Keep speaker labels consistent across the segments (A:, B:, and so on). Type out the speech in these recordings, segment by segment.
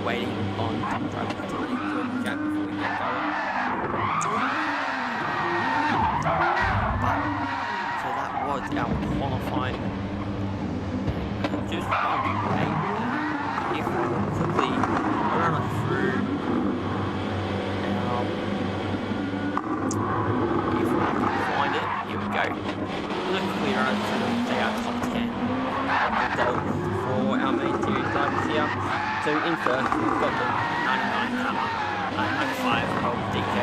A: waiting on some drivers to leave the track before we get going. But, so that was our qualifying. Just wondering if we quickly run through if we can find it. Here we go. We'll quickly run through our top 10 results for our main series drivers here. So in first, we've got the 99 Hammer, 95 of DK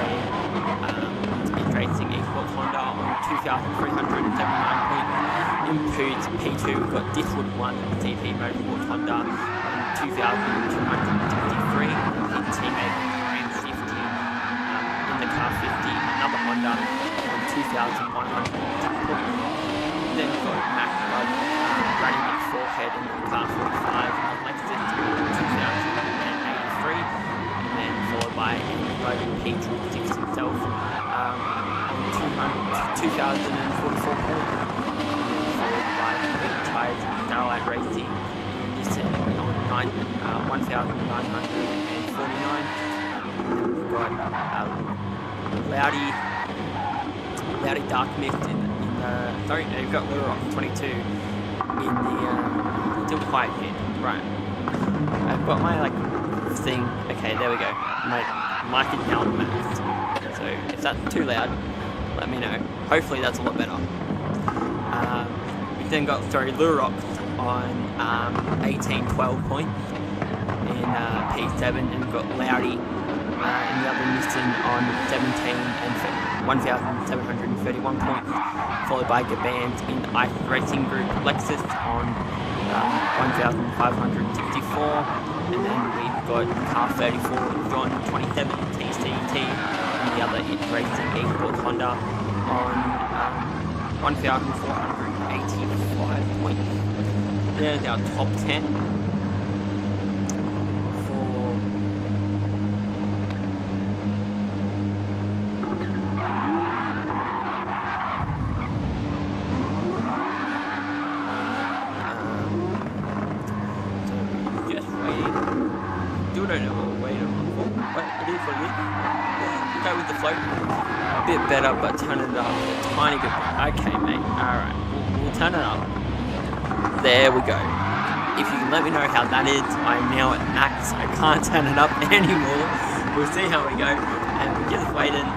A: in Racing Esports Honda on 2,379 points. In P2, we've got Diswood 1 DP Motorsports Honda on 2,263. In teammate Ram 50 in the car 50, another Honda on 2,100 points. Then we've got Mac Rudd running at forehead in the car 45 on Lexus on 2,083. And then followed by Andy Rudd in P6 himself on 2,044 points. Starlight Racing on 1,949. We've got Loudy Dark Mist in the sorry, no, you've got Little Rock 22 in the still quiet pit. Right, I've got my thing. Okay, there we go. My mic is now on max. So if that's too loud, let me know. Hopefully that's a lot better. We then got Little Rock on 1812 points in P7, and we've got Loudy in the other Nissan on 17 and 1,731 points, followed by Gabans in the Ice Racing Group Lexus on 1,564, and then we've got Car 34 John 27 TCT in the other It Racing Esports Honda on 1,485 points. There's our top 10 for so just waiting. Still don't know what we're waiting for, but it is what it is. Go with the flow. A bit better, but turn it up a tiny bit. Okay, mate. Alright, we'll turn it up. There we go. If you can let me know how that is, I'm now at max. I can't turn it up anymore. We'll see how we go. And we're just waiting.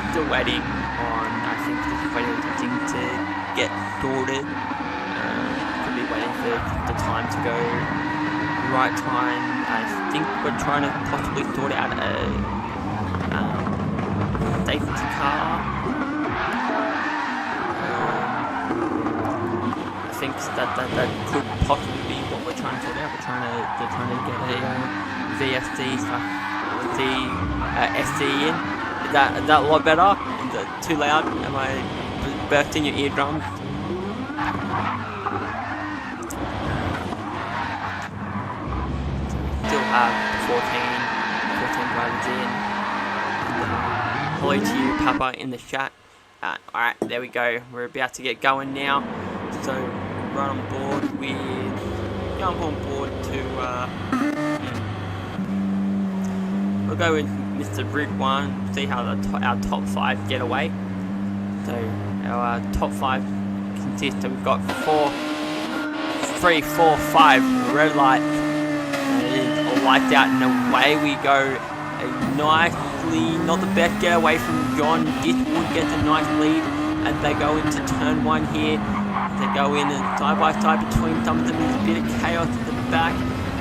A: Still waiting on, I think, just waiting for something to get sorted. Could be waiting for the time to go. Right time. I think we're trying to possibly sort out a safety car. I think that could possibly be what we're trying to sort out. We're trying to get a VFC / SC in. Is that a lot better? Is it too loud? Am I bursting your eardrums? Still have 14 drivers in. Hello to you, Papa, in the chat. Alright, there we go. We're about to get going now. So, right on board with... Jump on board to... we'll go with Mr. Rig 1, see how our top 5 get away. So, our top 5 consists of, we've got 3, 4, 5 red lights. And it is all lights out and away we go. Nicely, not the best get away from John. Diswood gets a nice lead as they go into turn 1 here. They go in and side by side between some of them. There's a bit of chaos at the back.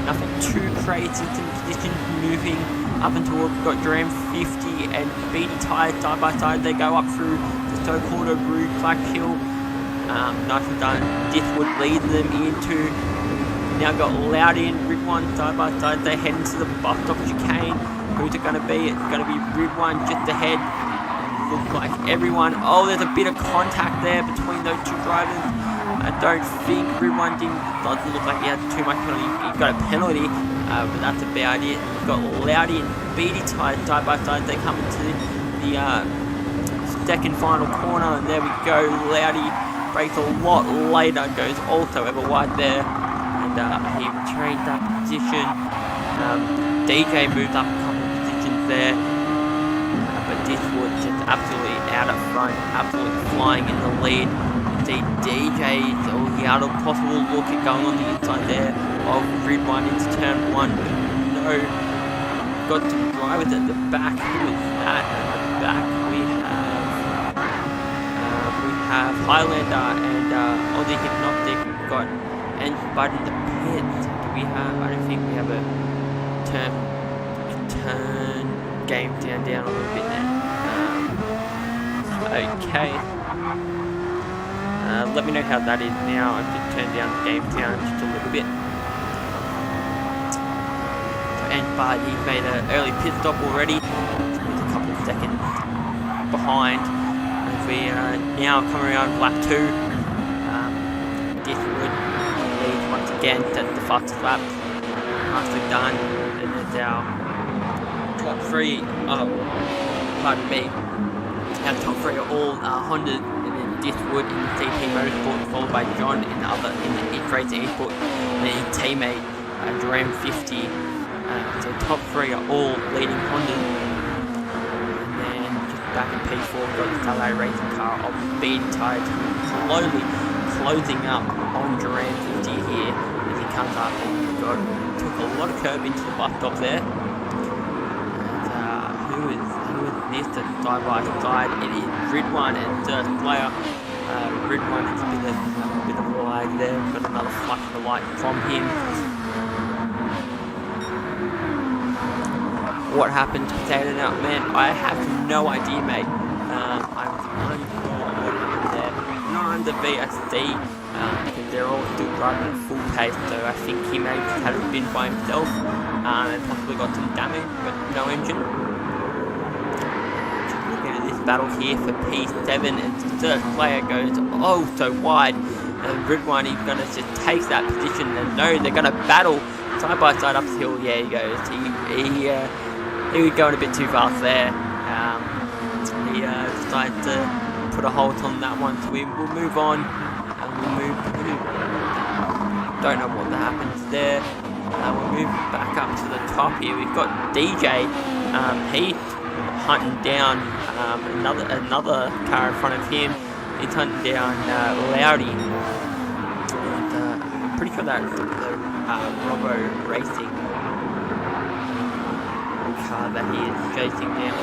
A: Nothing too crazy. Some positions moving up until we've got Dram 50 and Beatty Tires side by side. They go up through the so-called Rude Black Hill. Nicely done. Diswood leads them into. Now got Loudy and Rig 1 side by side. They head into the bus stop chicane. Who's it going to be? It's going to be Rig 1 just ahead. Looks like everyone. Oh, there's a bit of contact there between those two drivers. I don't think Rig 1 doesn't look like he had too much penalty. He got a penalty, but that's about it. We've got Loudy and Beatty Tires side by side. They come into the second final corner, and there we go. Loudy breaks a lot later, goes also ever wide there, and he retains that position. DJ moved up a couple of positions there, but this was just absolutely out up front, absolutely flying in the lead. Indeed, DJ, he had a possible look at going on the inside there of Grid 1 into turn 1, but no, got some drivers at the back. Who is that at the back? We have Highlander and Aussie Hypnotic. We've got and Bud in the pits. Do we have? I don't think we have a turn game down a little bit there. Okay. Let me know how that is now. I've just turned down the game down just a little bit. And Bud, he's made an early pit stop already. He's a couple of seconds behind. As we now come around lap 2. Diswood leads once again. That's the fastest lap. Nicely done. And it's our top 3. Pardon me. Our top 3 are all Honda. Diswood in the CP Motorsport, followed by John in the Racing Esports, and then his teammate Duran 50. So top 3 are all leading Hondas. And then just back in P4, we've got the Salary Racing car of Bead Tide slowly closing up on Duran 50 here as he comes up and took a lot of curb into the bus stop there. And who is this side by side? It is Grid 1 and First Player. Grid 1 is a bit of a lag there. We've got another flash of the light from him. What happened to Potato Nut? Man, I have no idea, mate. I'm unsure what happened there. Not under VSD, because they're all still driving at full pace, so I think he may have had a spin by himself and possibly got some damage, but no engine. Battle here for P7 and the third player goes so wide, and Grid 1 he's gonna just take that position and no, they're gonna battle side by side up the hill. Yeah, he goes. He was going a bit too fast there. He decided to put a halt on that one, so we'll move on and we'll move. Don't know what happens there. We'll move back up to the top here. We've got DJ. He hunting down another car in front of him. He's hunting down Loudy. And I'm pretty sure that's the Robo Racing car that he is chasing down.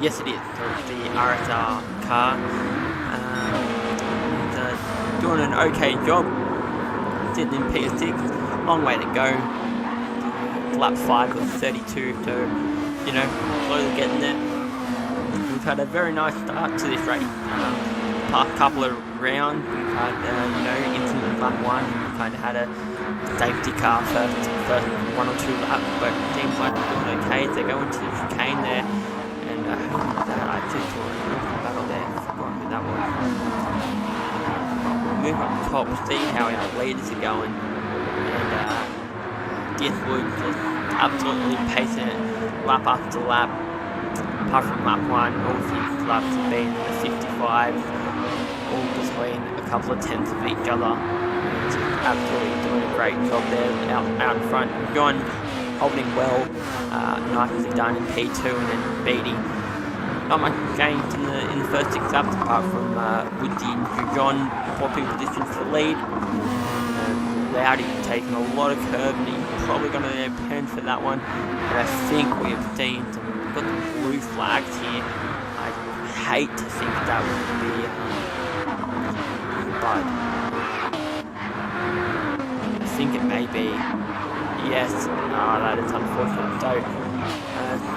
A: Yes, it is. So it's the RSR car. He's doing an okay job. Sitting in P6. Long way to go. Lap 5 was 32, so slowly getting there. We've had a very nice start to this race. Past couple of rounds, we've had into lap 1, we kind of had a safety car first 1 or 2 laps, but it seems like we're doing okay. They go into the chicane there, and I just saw a battle there. I forgot who that was. We'll move up top, see how our leaders are going, and Diswood just absolutely pacing it lap after lap. Apart from lap 1, all of his laps have been the 55, all between a couple of tenths of each other. Just absolutely doing a great job there out in front. John holding well, nicely done in P2, and then Beatty. Not much changed in the first 6 laps apart from Woodsy and John swapping positions for the lead. Loudy taking a lot of curb, and he's probably going to pen for that one. But I think we have seen we've got some blue flags here. I hate to think that would be Bud. I think it may be. Yes. That is unfortunate. So,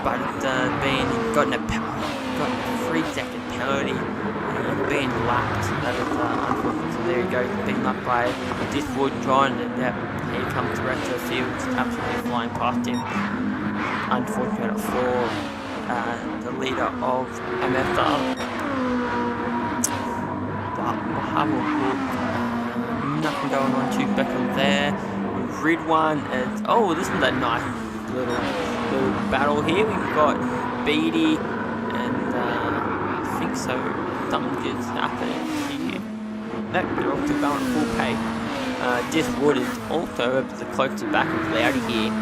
A: but gotten a 3-second penalty. Being lapped. That is unfortunate. So there you go. Being lapped by Diswood, John, and here comes the rest of the field, just absolutely flying past him. Unfortunate for the leader of MFR. But we'll have a look. Nothing going on too back on there. Grid 1 is this is a nice little battle here. We've got Beatty and I think so. Something is happening here. Nope, they're all still going at full pay. This wood is also a bit close to the back of Loudy here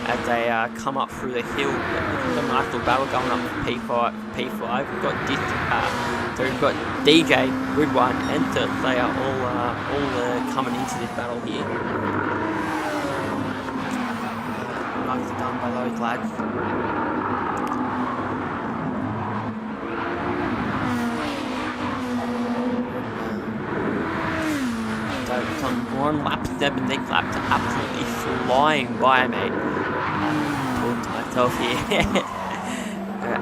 A: as they come up through the hill. There's a nice little battle going up for P5. We've got this, so we've got DJ, Ridwan, and Thursday all coming into this battle here. Nicely done by those lads. So on lap 7, these laps are absolutely flying by, mate. Talking to myself here.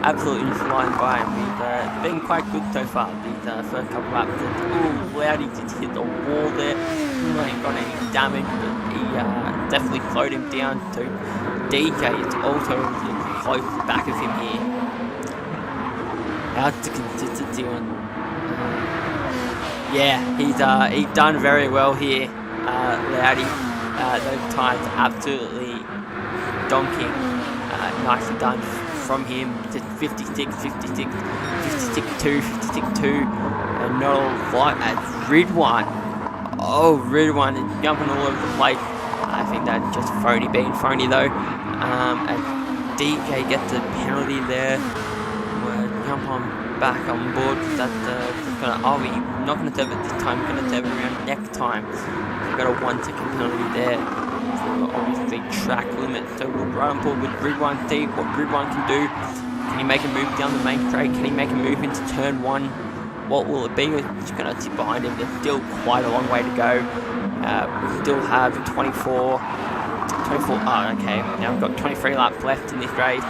A: Absolutely flying by, and we've been quite good so far. These first couple laps. Ooh, Loudy just hit the wall there. Not even got any damage, but he definitely slowed him down. So DJ is also close to the back of him here. How's the consistency on? Yeah, he's done very well here, Loudy. Those times absolutely donking. Nicely done from him. Just 56, 56, 56, 2, 56, 2, and not all light as Ridwan. Oh, Ridwan is jumping all over the place. I think that's just being phony though. And DJ gets a penalty there. We'll jump on back on board. That's gonna. Oh, we're not gonna serve it this time. We're gonna serve it around next time. We've got a 1-second penalty there. So obviously track limit. So we'll run on board with Ridwan. See what Ridwan can do. Can he make a move down the main straight? Can he make a move into turn 1? What will it be? We're just gonna sit behind him. There's still quite a long way to go. We still have 24. Oh, okay. Now we've got 23 laps left in this race.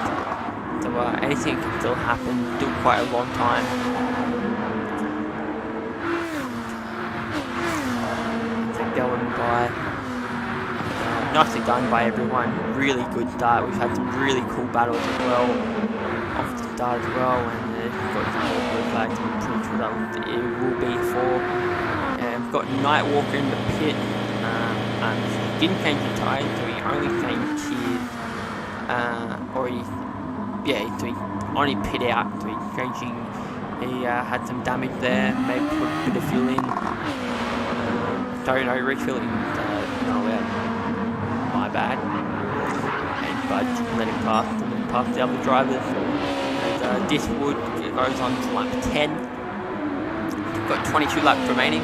A: So anything can still happen. Still quite a long time. Going by. Nicely done by everyone. Really good start. We've had some really cool battles as well off the start as well, and we've got some more blue flags. I'm pretty sure that it will be for. We've got Nightwalker in the pit. He didn't change his tyres, so he only changed his. So he only pit out. So he's changing. He had some damage there. Maybe put a bit of fuel in. No refilling. No, my bad. And Bud let him pass, and then pass the other drivers. And this wood goes on to lap 10. We've got 22 laps remaining.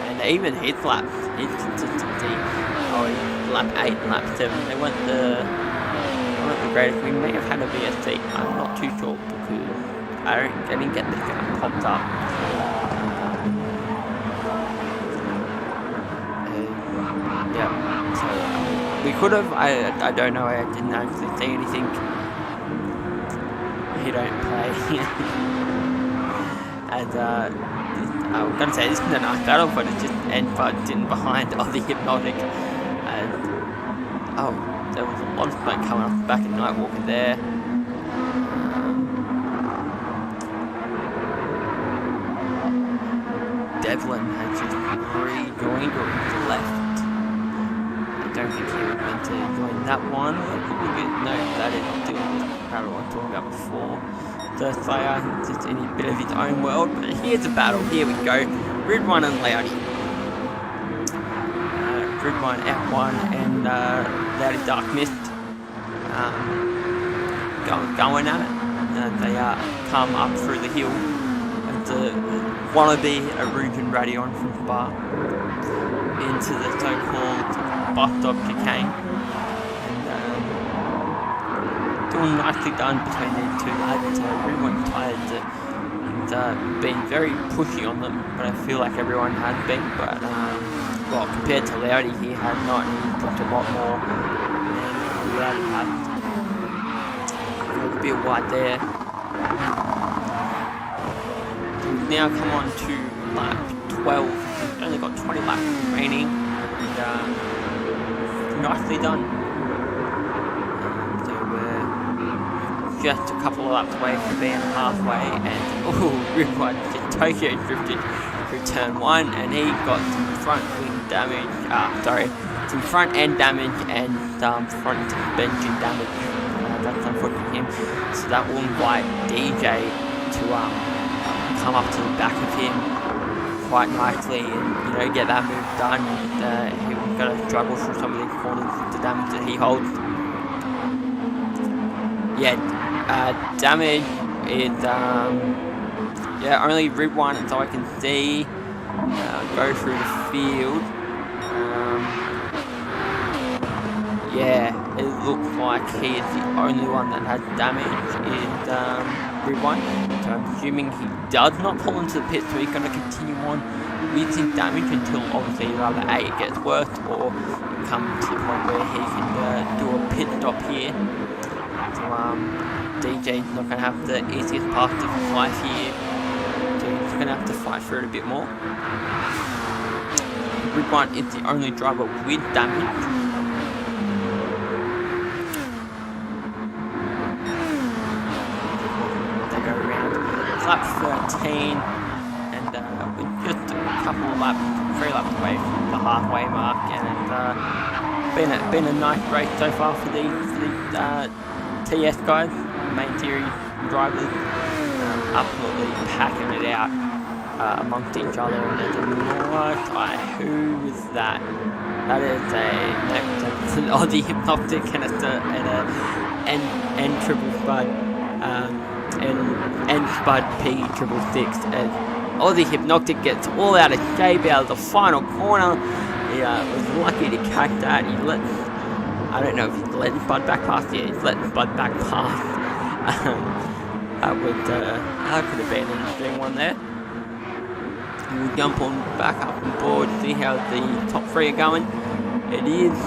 A: And even his laps, his consistency. Lap 8 and lap 7. They weren't the greatest. We may have had a VSC. I'm not too sure because I didn't get this guy popped up. Yeah, so we could have. I don't know. I didn't actually see anything. He don't play. And I was gonna say this is a nice battle, but it just ended in behind of the Hypnotic. And there was a lot of smoke coming off the back of Nightwalker there. Devlin has just rejoined or to the left. I don't think he was meant to join that one. No, that is doing this battle I was talking about before. The Slayer is just in a bit of his own world. But here's a battle. Here we go. Ridwan and Loudy. Ridwan out 1 and Loudy Dark Mist going at it. They come up through the hill. And wannabe Arugan Radion from Spa into the so-called bus stop chicane. And doing nicely done between these two lads. Everyone's tired. He's been very pushy on them, but I feel like everyone has been. But well, compared to Loudy, he had not. He dropped a lot more. And Loudy had a bit wide there. We've now come on to lap 12. We've only got 20 laps remaining. And nicely done. So we're just a couple of laps away from being halfway. And Ridwan just Tokyo drifted through turn 1, and he got some front wing damage. Some front end damage and front suspension damage. That's unfortunate for him. So that will invite DJ to come up to the back of him quite nicely, and get that move done. He's got to struggle through some of these corners with the damage that he holds. Yeah, damage is only rib one, so I can see go through the field. Yeah, it looks like he is the only one that has damage in rib one. So I'm assuming he does not fall into the pit, so he's going to continue on with his damage until obviously either A, it gets worse, or come to the point where he can do a pit stop here. So DJ's not going to have the easiest path to life here, so he's going to have to fight for it a bit more. Rib one is the only driver with damage. Lap 13, and we're just a couple of laps, 3 laps away from the halfway mark, and been a nice race so far for the TS guys, main series drivers, absolutely packing it out amongst each other. And there's a nice who was that? That is it's an Aussie Hypnotic and it's an triple spud. And Spud P666, and Aussie Hypnotic gets all out of shape out of the final corner. He was lucky to catch that. I don't know if he's letting Spud back past. Yeah, he's letting Spud back past. That could have been an interesting one there. We'll jump on back up on board, see how the top 3 are going. It is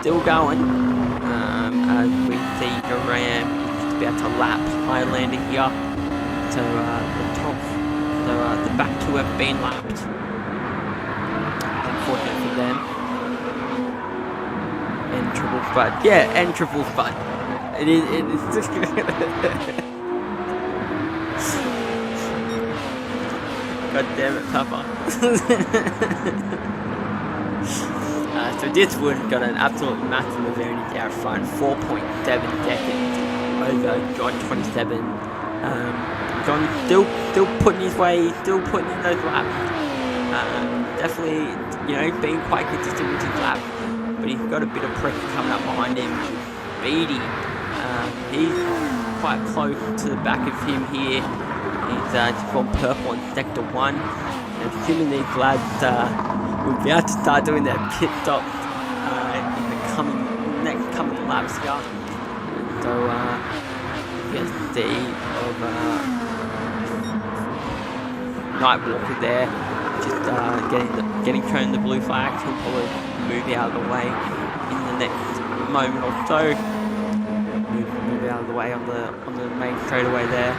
A: still going as we see Garam about to lap Highlander here, so the back 2 have been lapped. Unfortunate for them. And triple spud, and triple spud. It is just God damn it, Papa. So this would have got an absolute massive advantage out front, 4.7 seconds. Over John 27. John still putting his way, still putting in those laps. Definitely, being quite consistent with his laps, but he's got a bit of pressure coming up behind him. Beatty, he's quite close to the back of him here. He's just gone purple in sector 1. And assuming these lads will be able to start doing their pit stop in the next coming laps here. So, yes, the of Nightwalker there, just getting shown the blue flag. He'll probably move out of the way in the next moment or so. Move out of the way on the main straightaway there.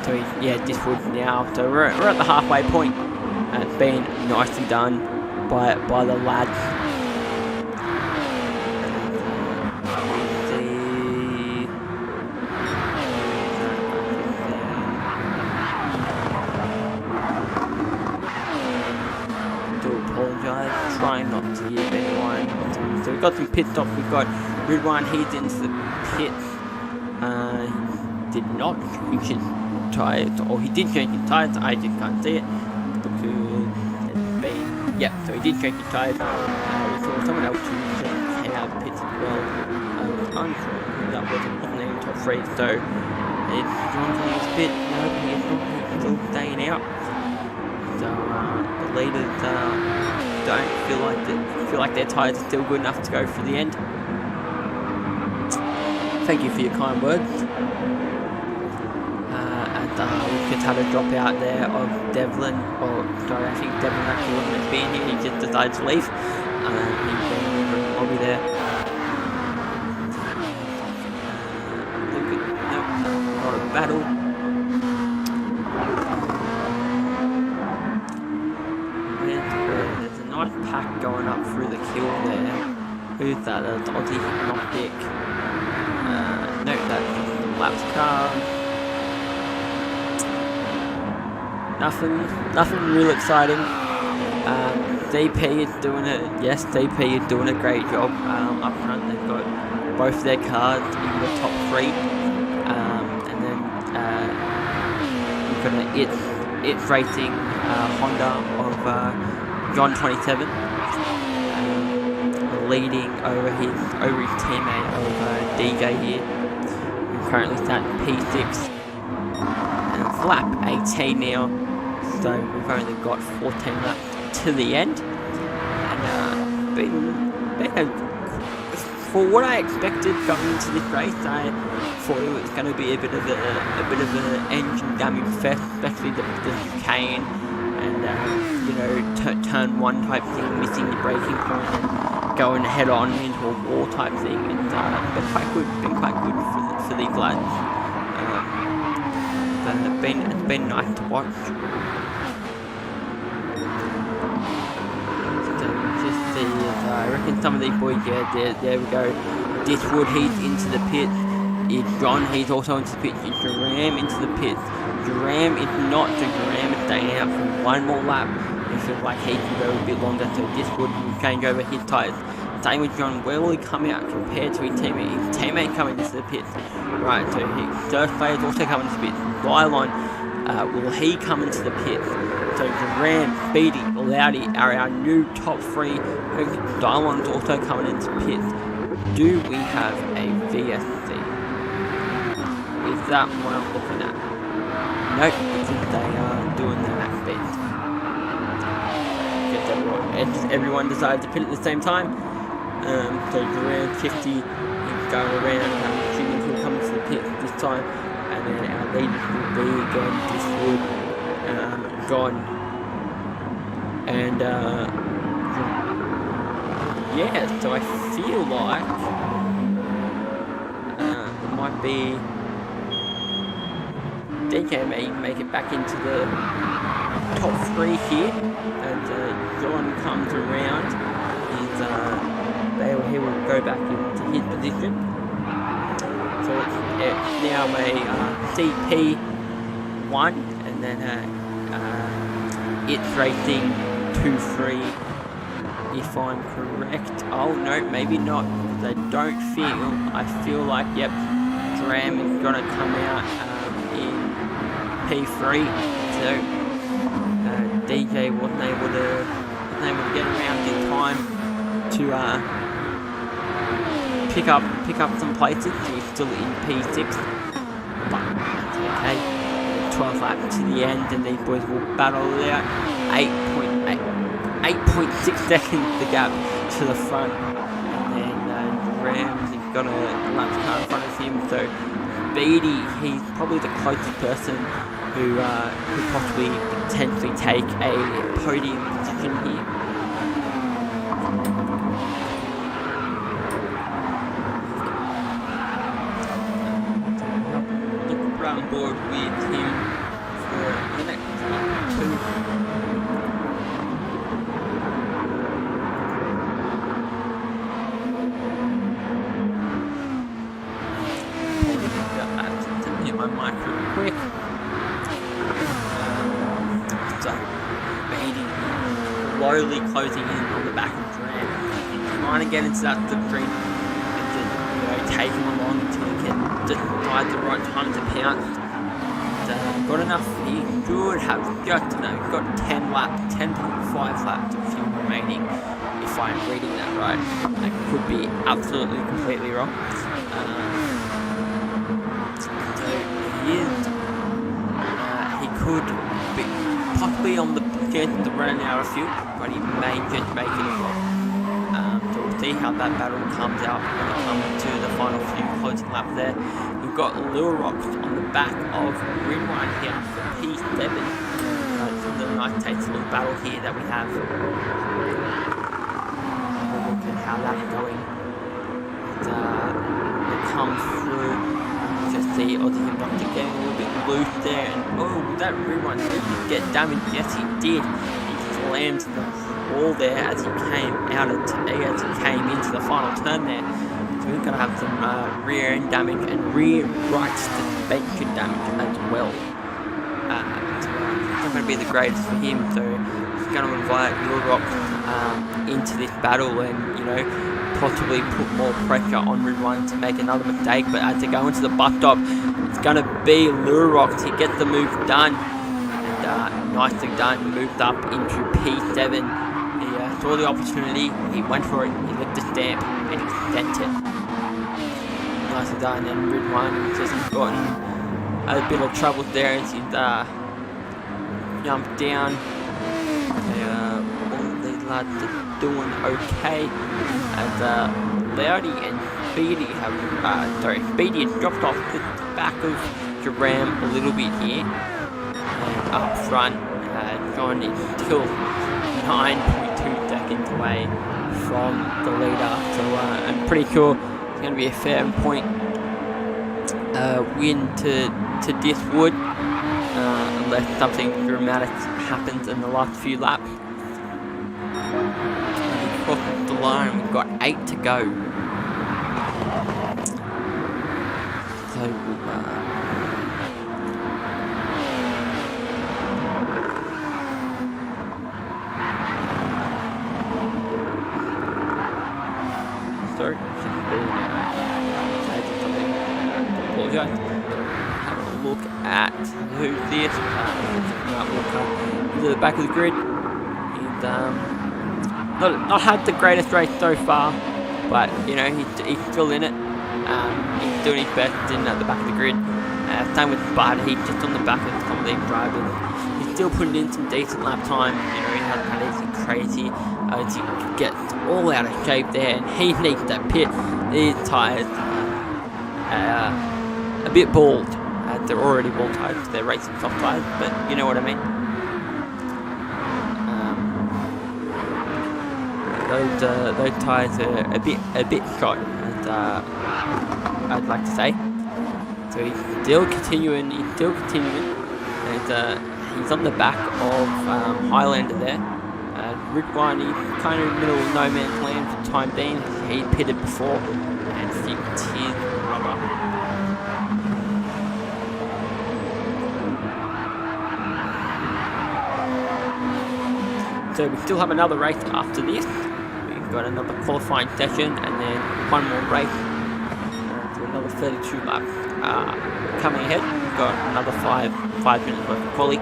A: So this would now. So we're at the halfway point, and it's been nicely done by the lads. Trying not to give anyone. So we've got some pit stops. We've got Ridwan, he's into the pit. Did not change his tyres, or he did change his tyres. I just can't see it because it's been. Yeah, so he did change his tyres. We saw someone else who came out of the pits as well. I'm sure that wasn't in the top 3. So it's John's in his pit. He's still staying out. So the leaders don't feel like their tyres are still good enough to go for the end. Thank you for your kind words. And we just had a drop out there of Devlin, or sorry, I think Devlin actually wasn't meant to be in here. He just decided to leave. He's been in the lobby there. Not a battle. Pack going up through the kill there. Who's that? That's Aussie Hypnotic. No, that's Laps car. Nothing real exciting. DP is doing it. Yes, DP is doing a great job up front. They've got both their cars in the top 3, and then you've got an It's Racing Honda of John 27, leading over his teammate of DJ here, who currently sat P6. And it's lap 18 now, so we've only got 14 laps to the end. And for what I expected going into this race, I thought it was going to be a bit of an engine damage fest, especially the chicane and turn one type thing, missing the braking point and going head on into a wall type thing. And been quite good for these lads. It's been nice to watch. I reckon some of these boys, there we go. Diswood, he's into the pits. It's John, he's also into the pits. It's Duram into the pits. Duram is not, so Duram is staying out for one more lap. It feels like he can go a bit longer, so Diswood will change over his tyres. Same with John, where will he come out compared to his teammate? His teammate coming into the pits. Right, so Dirk Player's also coming into the pits. Dylon, will he come into the pits? So Duran, Speedy, Loudy are our new top three. Dylon's also coming into pits. Do we have a VSC? Is that what I'm looking at? Nope, they are doing the max bit. Everyone decided to pit at the same time. So Duran 50 is going around, Jimmy's will come into the pit this time, and then our leaders will be again Diswood, John, and so I feel like it might be DJ may make it back into the top three here, and John comes around. He will go back into his position. So it's now a CP1, and then it's Racing 2-3, if I'm correct. Oh no, maybe not, because I feel like, yep, Dram is going to come out in P3, so DJ wasn't able to get around in time to pick up some places. He's still in P6, but that's okay. 12 laps to the end, and these boys will battle it out. 8.6 seconds the gap to the front, and then Rams has got a lap car in front of him. So Beatty, he's probably the closest person who could possibly potentially take a podium position here. On board with him for the next two. Hit my mic real quick. So, Beatty slowly closing in on the back of Dram, trying to get into that green and just take him along until he can decide the right time to pounce. Got enough. He should have just enough. He's got 10.5 laps of fuel remaining, if I'm reading that right. I could be absolutely completely wrong. So he could be possibly on the chance to run out of fuel, but he may just make it as well. So we'll see how that battle comes out when we come to the final few closing laps there. We've got Lure Rocks on the back of Rinwine here for P7. It's a really nice tasty little battle here that we have. We'll look at how that's going. It comes through. Just see Aussie Hypnotic getting a little bit loose there. And that Rinwine did get damaged. Yes, he did. He slammed the wall there as he came into the final turn there. So we're going to have some rear end damage and rear right suspension damage as well. It's not going to be the greatest for him, so he's going to invite Europe into this battle and, possibly put more pressure on Route 1 to make another mistake. But as they go into the bus stop, it's going to be Lurox. He gets the move done. And nicely done, moved up into P7. He saw the opportunity, he went for it, he licked the stamp, and he sent it. Nicely done, and Rid 1 just gotten a bit of trouble there as he jumped down. All these lads are doing okay, and Loudy and Beatty have, Beatty has dropped off the back of Jerram a little bit here, and up front, John is still 9.2 seconds away from the leader, so I'm pretty sure it's going to be a fair point win to Diswood, unless something dramatic happens in the last few laps. Across the line, we've got 8 to go. So sorry, apologise. Have a look at who's this. He's at the back of the grid. He's not had the greatest race so far, but you know he's still in it. He's doing his best in at the back of the grid. Same with Bud. He's just on the back of some of these drivers. He's still putting in some decent lap time. You know, he hasn't had anything crazy. He gets all out of shape there, and he needs to pit. These tyres a bit bald. They're already bald tyres because they're racing soft tyres, but you know what I mean. Those tyres are a bit shot, I'd like to say. So he's still continuing, and he's on the back of Highlander there. Rid 1, he's kind of in the middle of no man's land for the time being. He pitted before and fixed his rubber. So we still have another race after this. We've got another qualifying session and then one more race to another 32 lap. Coming ahead, we've got another 5 minutes worth of quali.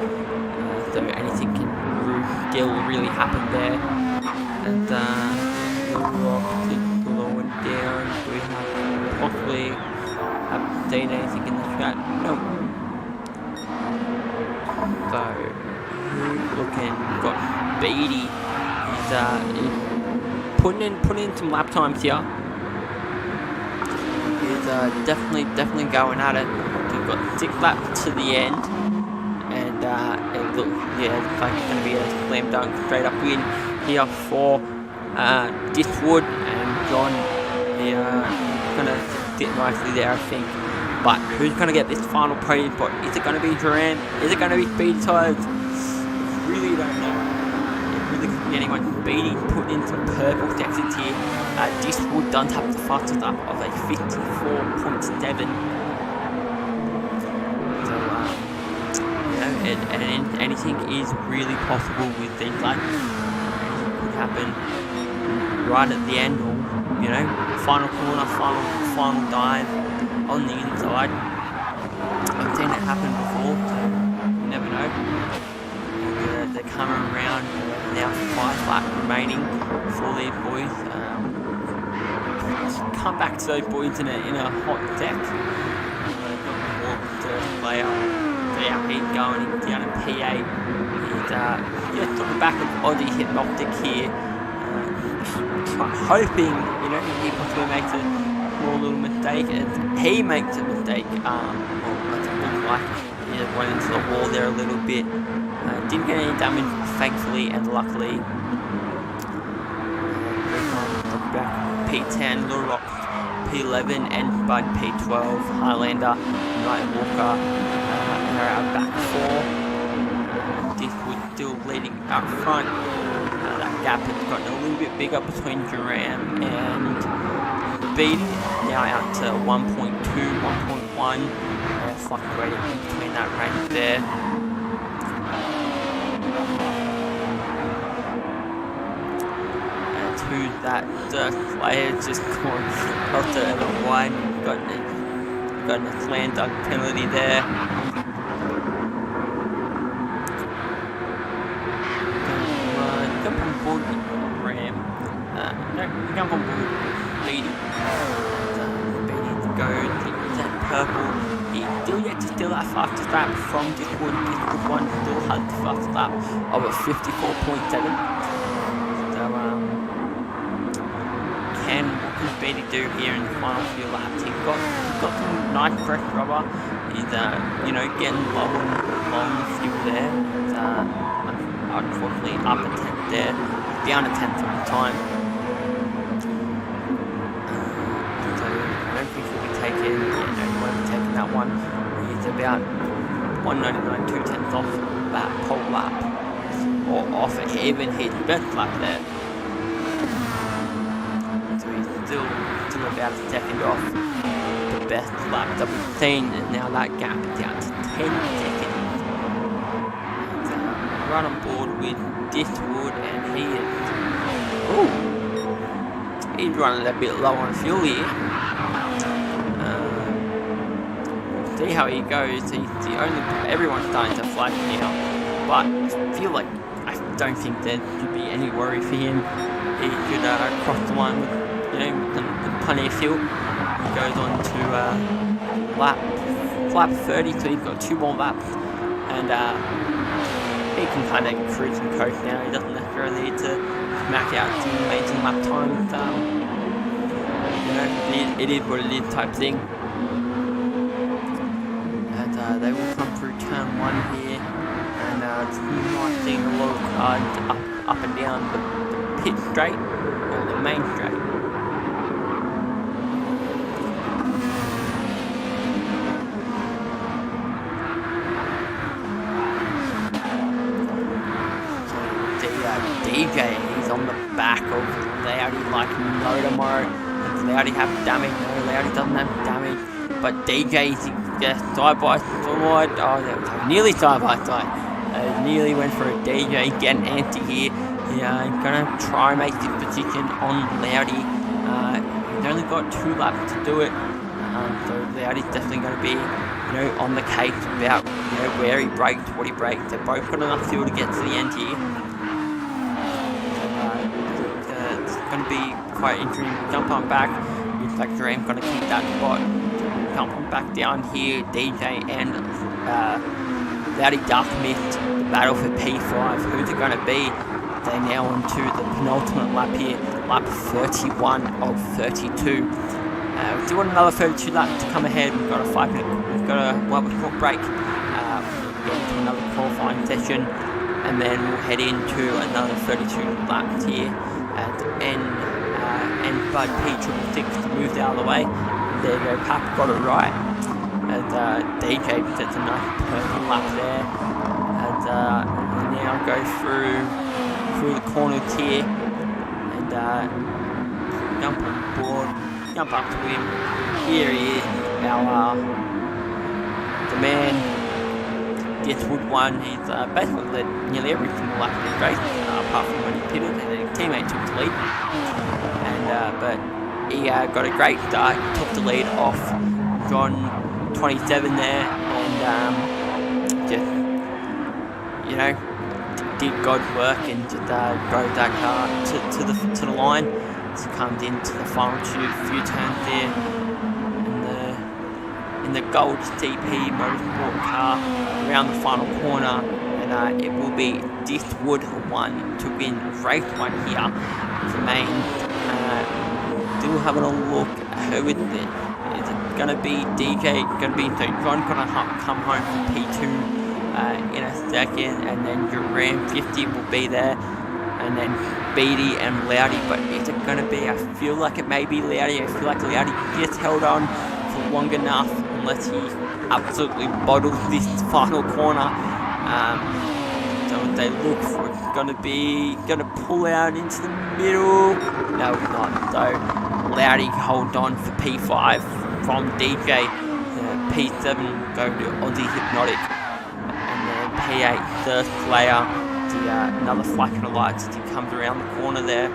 A: So anything can still really happen there. And the rock is slowing down. Do we have possibly haven't seen anything in the chat? No. So who's looking? We've got Beatty. He's putting in some lap times here. He's definitely going at it. We've got 6 laps to the end. And it looks like it's going to be a slam dunk straight up win here for Diswood, and John going to sit nicely there, I think. But who's going to get this final podium spot? Is it going to be Duran? Is it going to be Speedy Tyres? Really don't know. It really could be anyone. Speedy putting in some purple sections here. Diswood does have the fastest up of a 54.7. And anything is really possible with these lads. Anything could happen right at the end, or you know, final corner, final dive on the inside. I've seen it happen before, so you never know. And, they're coming around now. 5 laps remaining for these boys. Come back to those boys in a hot deck. Player. Yeah, he's going down in PA. He's just on the back of Aussie Hypnotic here. Hoping, you know, he possibly makes a small little mistake. And he makes a mistake. Well, it looks like he just went into the wall there a little bit. Didn't get any damage, thankfully and luckily. Back P10, Little Rock P11, and Bud P12. Highlander, Night Walker. Our back 4. Diswood still leading up front. That gap has gotten a little bit bigger between Duran and Beatty. Now out to 1.2, 1.1. Fluctuating between that range there. And to that player just gone off to the wide. Got a slam dunk penalty there. board with Ram. No, jump on board with Beatty. Beatty goes, he's at purple. He still yet to steal that fastest lap from Discord. Discord 1 still has the fastest lap of a 54.7. So, what can Beatty do here in the final few laps? He's got some nice fresh rubber. He's getting low on the fuel there. Unfortunately up a 10th there, down a 10th at the time. So I don't think he'll be taking, he won't be taking that one. He's about 199, 2/10 off that pole lap, or off even his best lap there. So he's still about a second off the best lap that we've seen, and now that gap is down to 10 seconds. Right on board with Discord, and he's running a bit low on fuel here. We'll see how he goes. He's the only, everyone's starting to flag now, but I don't think there should be any worry for him. He could cross the line with plenty of fuel. He goes on to lap 30, so he's got 2 more laps, and he can kind of cruise and coast now. He doesn't necessarily need to smack out some amazing lap times. It is what it is type thing. And they will come through turn 1 here, and it's nice seeing a lot of cars up and down the pit straight, or the main straight. DJ, he's on the back of Loudy like no tomorrow. Does Loudy have damage? No, Loudy doesn't have damage. But DJ, side by side. Oh, nearly side by side. Nearly went for a DJ, getting anti here. He's gonna try and make this position on Loudy. He's only got 2 laps to do it. So Loudy's definitely going to be, on the case about where he braked, what he braked. They've both got enough fuel to get to the end here. Going to be quite interesting. Jump on back. Looks like Dream going to keep that spot. Jump on back down here. DJ and Loudy Duck missed the battle for P5. Who's it going to be? They're now on to the penultimate lap here. Lap 31 of 32. We do want another 32 laps to come ahead. We've got a 5 minute. We've got a short break. We'll get into another qualifying session, and then we'll head into another 32 laps here. And Bud P666 moved out of the way. There you go, Pap got it right. And DJ sets a nice perfect lap there. And now go through the corners here. And jump on board, jump up to him. Here he is, the man. Discord 1, he's basically led nearly every single lap of the race, apart from when he pitted and his teammate took the lead. And but he got a great start, took the lead off John 27 there, and did God's work and just drove that car to the line. So comes into the final few turns there. In the gold CP motorsport car around the final corner, and it will be Discord 1 to win race 1 here. The main, still having a look who is it? Is it going to be DJ? Going to be, so John going to come home from P2 in a second, and then your Ram 50 will be there, and then Beatty and Loudy. But is it going to be? I feel like it may be Loudy. I feel like Loudy gets held on for long enough, unless he absolutely bottles this final corner. So what they look for, it's going to pull out into the middle. No, it's not. So Loudy hold on for P5 from DJ. P7 go to Aussie Hypnotic, and then P8 Thirst Slayer. Another flashing of lights as he comes around the corner there.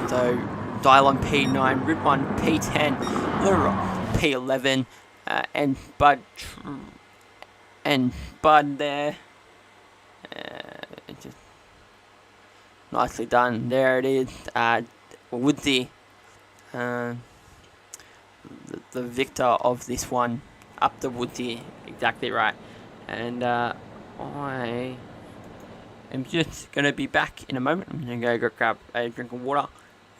A: So Dial on P9, Rip on P10, Lura P11, and Bud there. Nicely done. There it is. Woodsy, the victor of this one. Up the Woodsy. Exactly right. And I am just going to be back in a moment. I'm going to go grab a drink of water.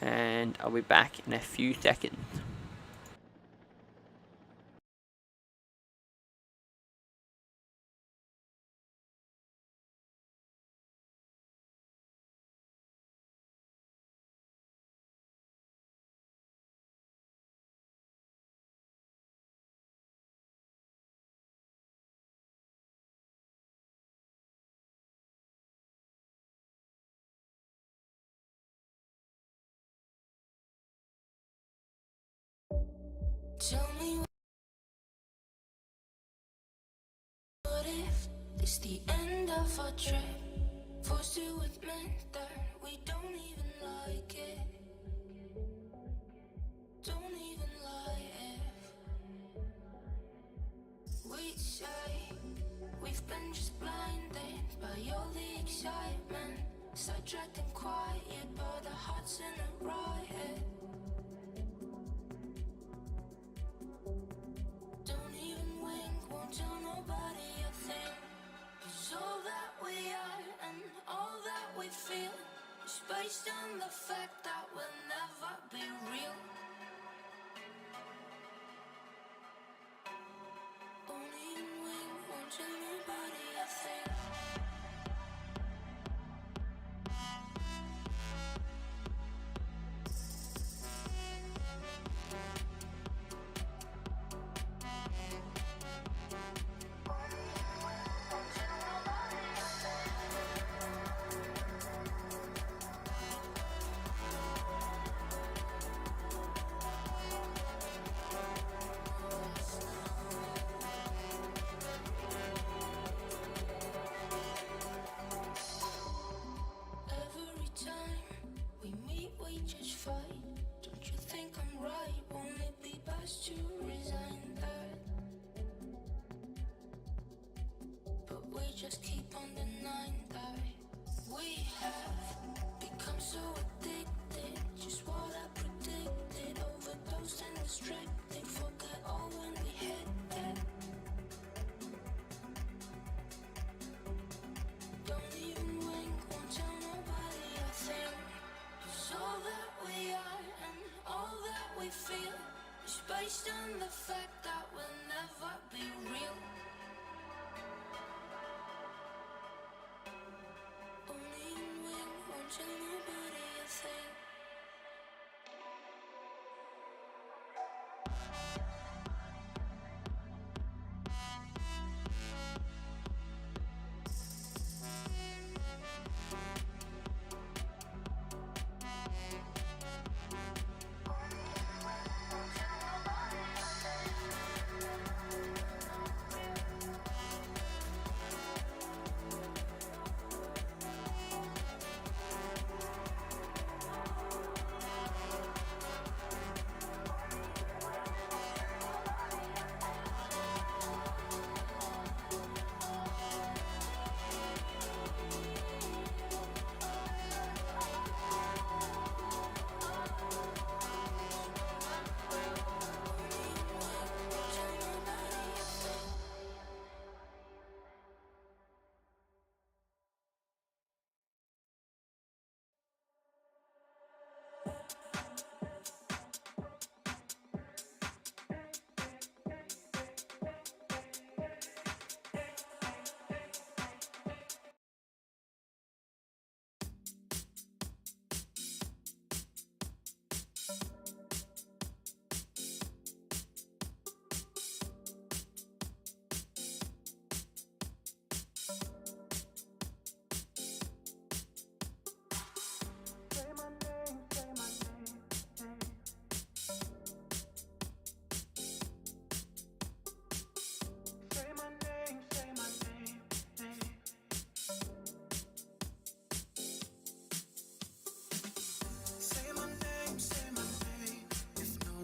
A: And I'll be back in a few seconds.
B: Tell me what if it's the end of our trip? Forced to admit that we don't even like it. Don't even lie if we say we've been just blinded by all the excitement, sidetracked and quiet, but the heart's in a riot. Don't even wink, won't tell nobody a thing. 'Cause all that we are and all that we feel is based on the fact that we'll never be real. Don't even wink, won't tell nobody a thing. Every time we meet, we just fight. Don't you think I'm right? Won't it be best to resign that? But we just keep on denying that we have become so addicted. Just what I predicted. Overdosed and distracted. Forget all when we hit that. Don't even wink, won't tell nobody a thing. 'Cause all that we are and all that we feel is based on the fact that we'll never be real. Don't even wink, won't tell nobody a thing.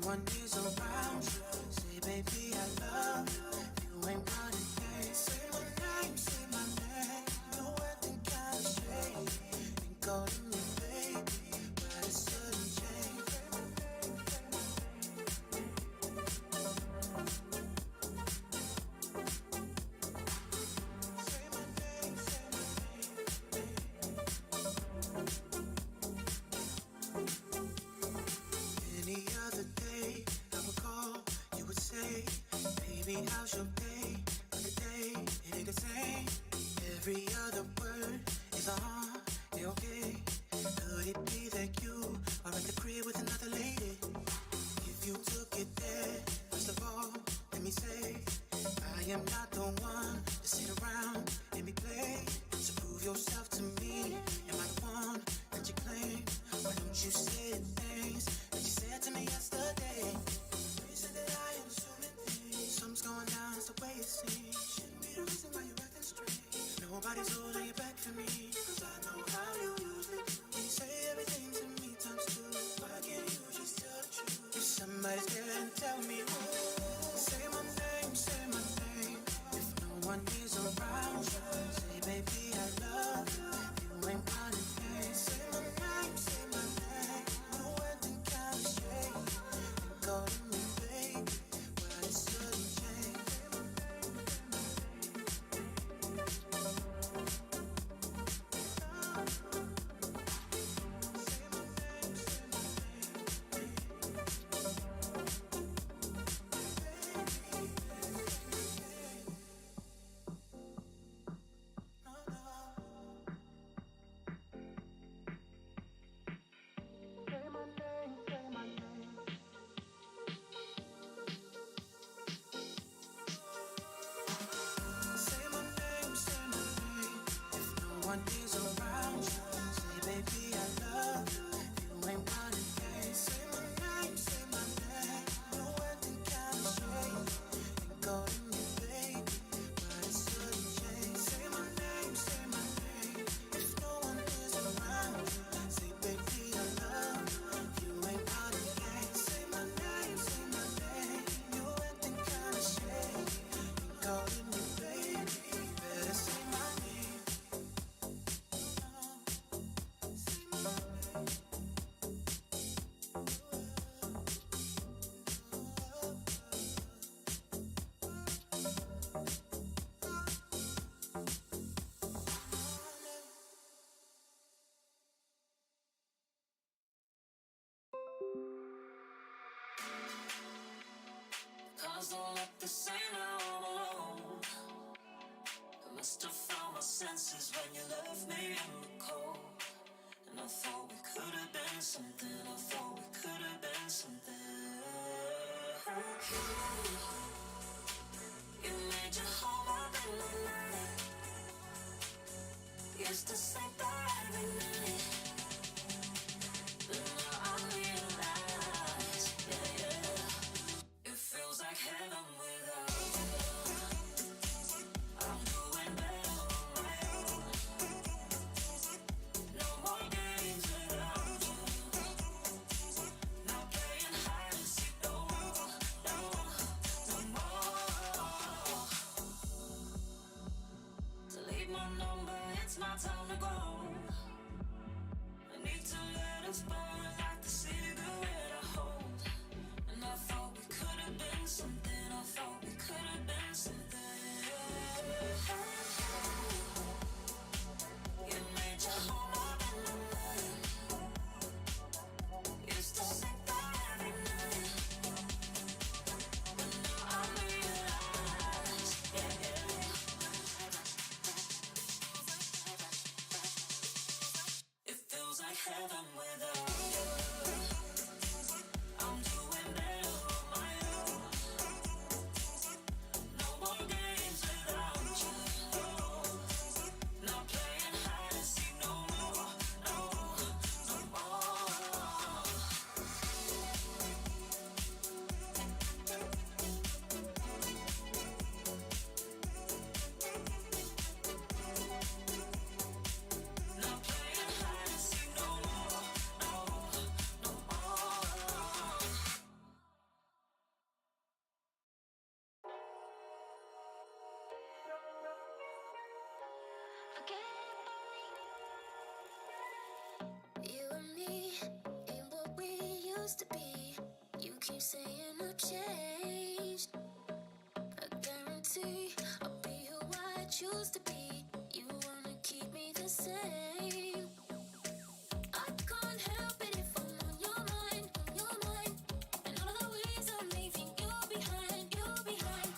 B: One is around, say baby I love you, ain't running games. Say my name, no acting kind of shady. Think go to me
C: Baby, how's your pay? For the day, it ain't the same. Every other word is okay. Could it be that you are at the crib with another lady? If you took it there, first of all, let me say, I am not the one to sit around and be played. So prove yourself to me. Am I the one that you claim? Why don't you say the things that you said to me yesterday? You said that I am assuming things. Something's going down, it's the way it seems. Shouldn't be the reason why you're acting strange. Nobody's holding you back for me, cause I know how you usually do. When you say everything to me times two, why can't you just tell the truth? If somebody's there, tell me who. Say my name, say my name. If no one is around, say baby I love you. You ain't running pain. Say my name, say my name. No acting kind of shame. You calling me baby, why it sudden change?
B: Cars don't look the same now I'm alone. I must have found my senses when you left me in the cold. And I thought we could have been something. I thought we could have been something. You made your home up in the night. Used to sleep there every night. But now I realize, yeah, yeah, it feels like heaven without you. I'm doing better on my own. No more games without you. Not playing hide and seek no more, no, no more. Delete my number, it's my time to go. I need to let us burn like the cigarette I hold. And I thought we could have been something. I thought we could have been something. You made your home up in the night. Used to sit there every night. But now I realize, yeah, yeah, it feels like heaven without you. I'm doing better on my own. No more games without you. Not playing hide and seek no more, no, no more. Not playing hide and seek no more, no, no more. You and me ain't what we used to be. You keep saying I've changed. I guarantee I'll be who I choose to be. You wanna keep me the same. I can't help it if I'm on your mind, on your mind. And all of the ways I'm leaving you behind, you behind.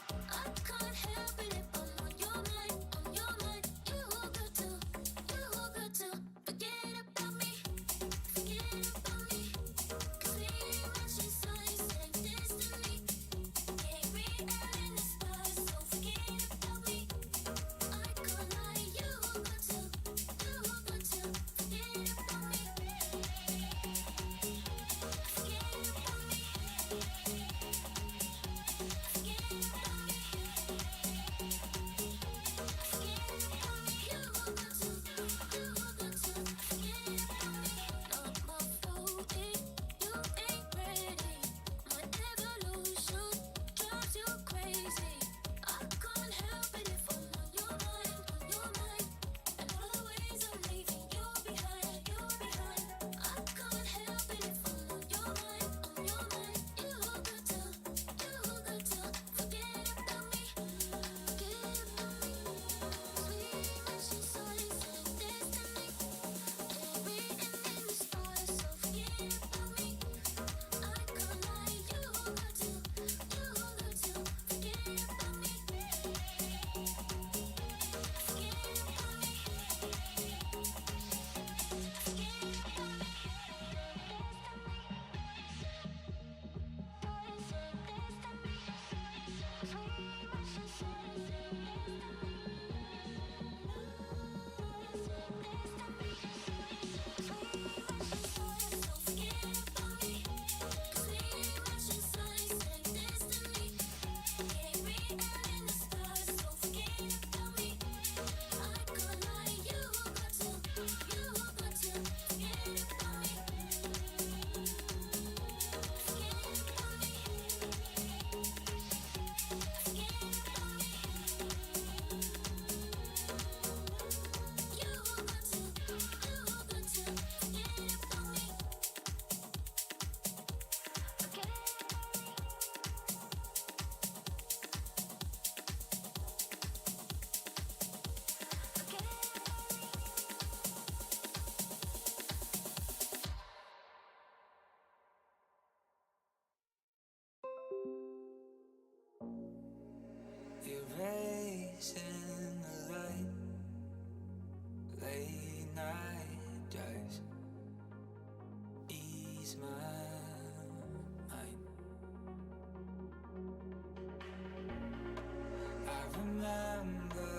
C: remember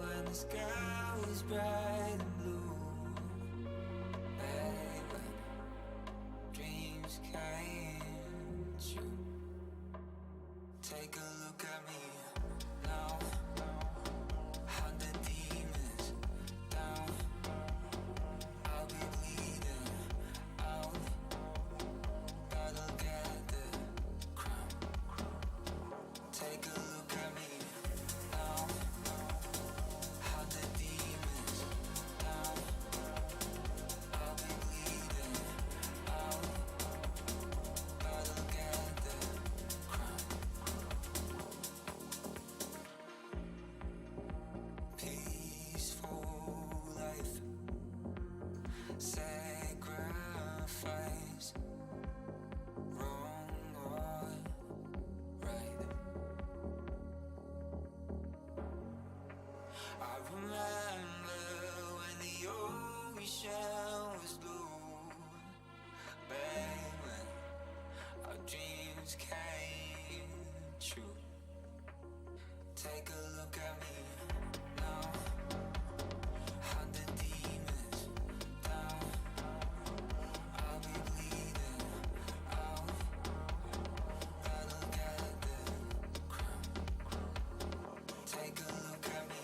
C: when the sky was bright and blue. Hey, when dreams came true. Take a look at me now. 100 demons down. I'll be bleeding out. Gotta get the crown. Take a look at me now. 100 demons down. I'll be bleeding out. Gotta get the crown. Peaceful life, sacrifice, wrong or right. I remember when the ocean was blue, babe, when our dreams came true. Take a look at me now. 100 demons down. I'll be bleeding out. Gotta get the crown. Take a look at me.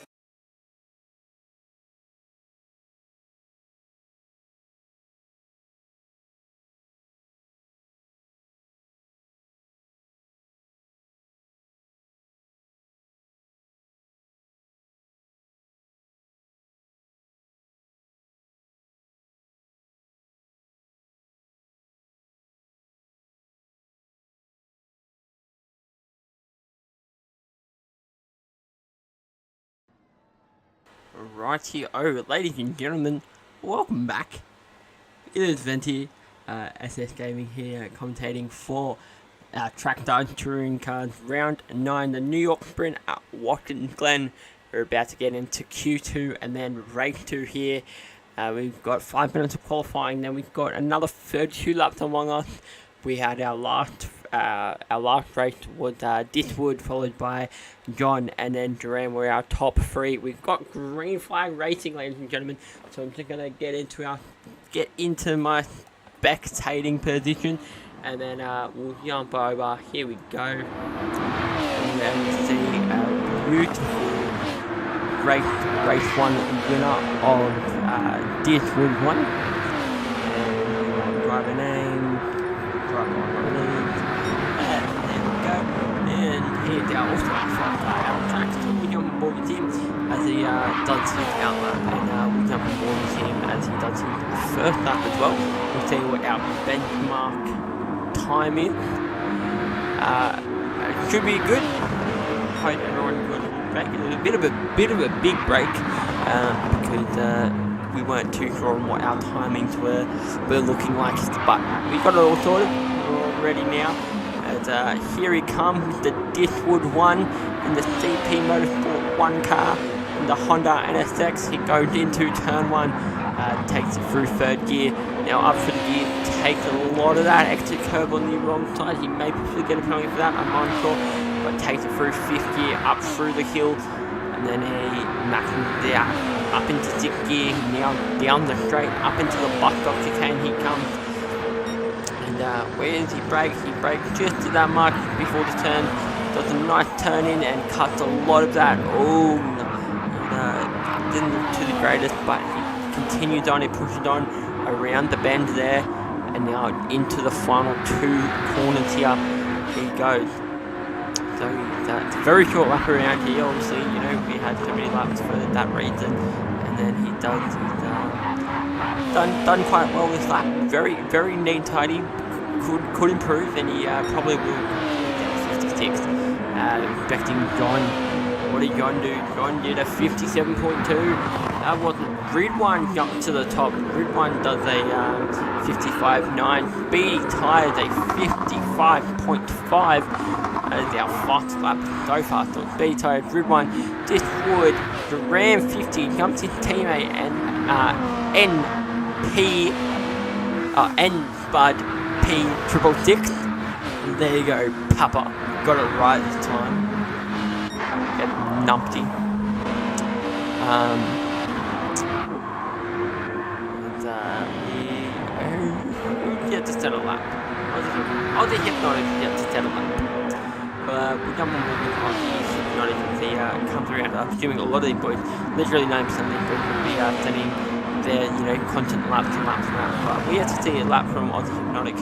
A: Righty-o, ladies and gentlemen, welcome back. It is Venti, SS Gaming here, commentating for Trackstars Touring Cars Round 9, the New York Sprint at Watkins Glen. We're about to get into Q2 and then race 2 here. We've got 5 minutes of qualifying, then we've got another 32 laps among us. We had our last race was Diswood, followed by John, and then Duran were our top 3. We've got green flag racing, ladies and gentlemen. So I'm just gonna get into my spectating position, and then we'll jump over. Here we go, and then we see a beautiful race 1 winner of Diswood 1. And driver name. And there we go. And here's our tracks. We jump on board with him as he does his outlap, and we jump on board with him as he does his first lap as well. We'll see what our benchmark time is. It should be good. Hope everyone got a break. It was a bit of a big break because we weren't too sure on what our timings were looking like, but we got it all sorted. We're all ready now. As here he comes, the Diswood 1 in the CP Motorsport 1 car in the Honda NSX. He goes into turn 1, takes it through 3rd gear. Now up for the gear, takes a lot of that extra curb on the wrong side. He may get a penalty for that, I'm unsure, but takes it through 5th gear, up through the hill. And then he maxes it out, up into 6th gear, now down the straight, up into the bus stop chicane he comes. And where does he brake? He brakes just to that mark before the turn, does a nice turn in and cuts a lot of that. Oh, didn't look to the greatest, but he continues on, he pushes on around the bend there, and now into the final 2 corners here he goes. So it's a very short lap around here, obviously, you know, we had so many laps for that reason, and then he's done quite well this lap. Very, very neat, tidy, could improve, and he probably will get 56. Expecting John, what did John do? John did a 57.2. That wasn't. Ridwan jumped to the top. Ridwan does a 55.9. Speedy tires a 55.5. That is our fastest lap so far. So Speedy tires. Ridwan just would. Ram 50 jumps his teammate and N Bud P666. There you go, Papa. Got it right this time. Get numpty. We get to set a lap. Aussie Hypnotic get to set a lap. We've done one with Aussie Hypnotic as he comes around. I'm assuming a lot of these boys, literally 90% of these boys will be sending their, content laps and laps and laps. But we have to see a lap from Aussie Hypnotic.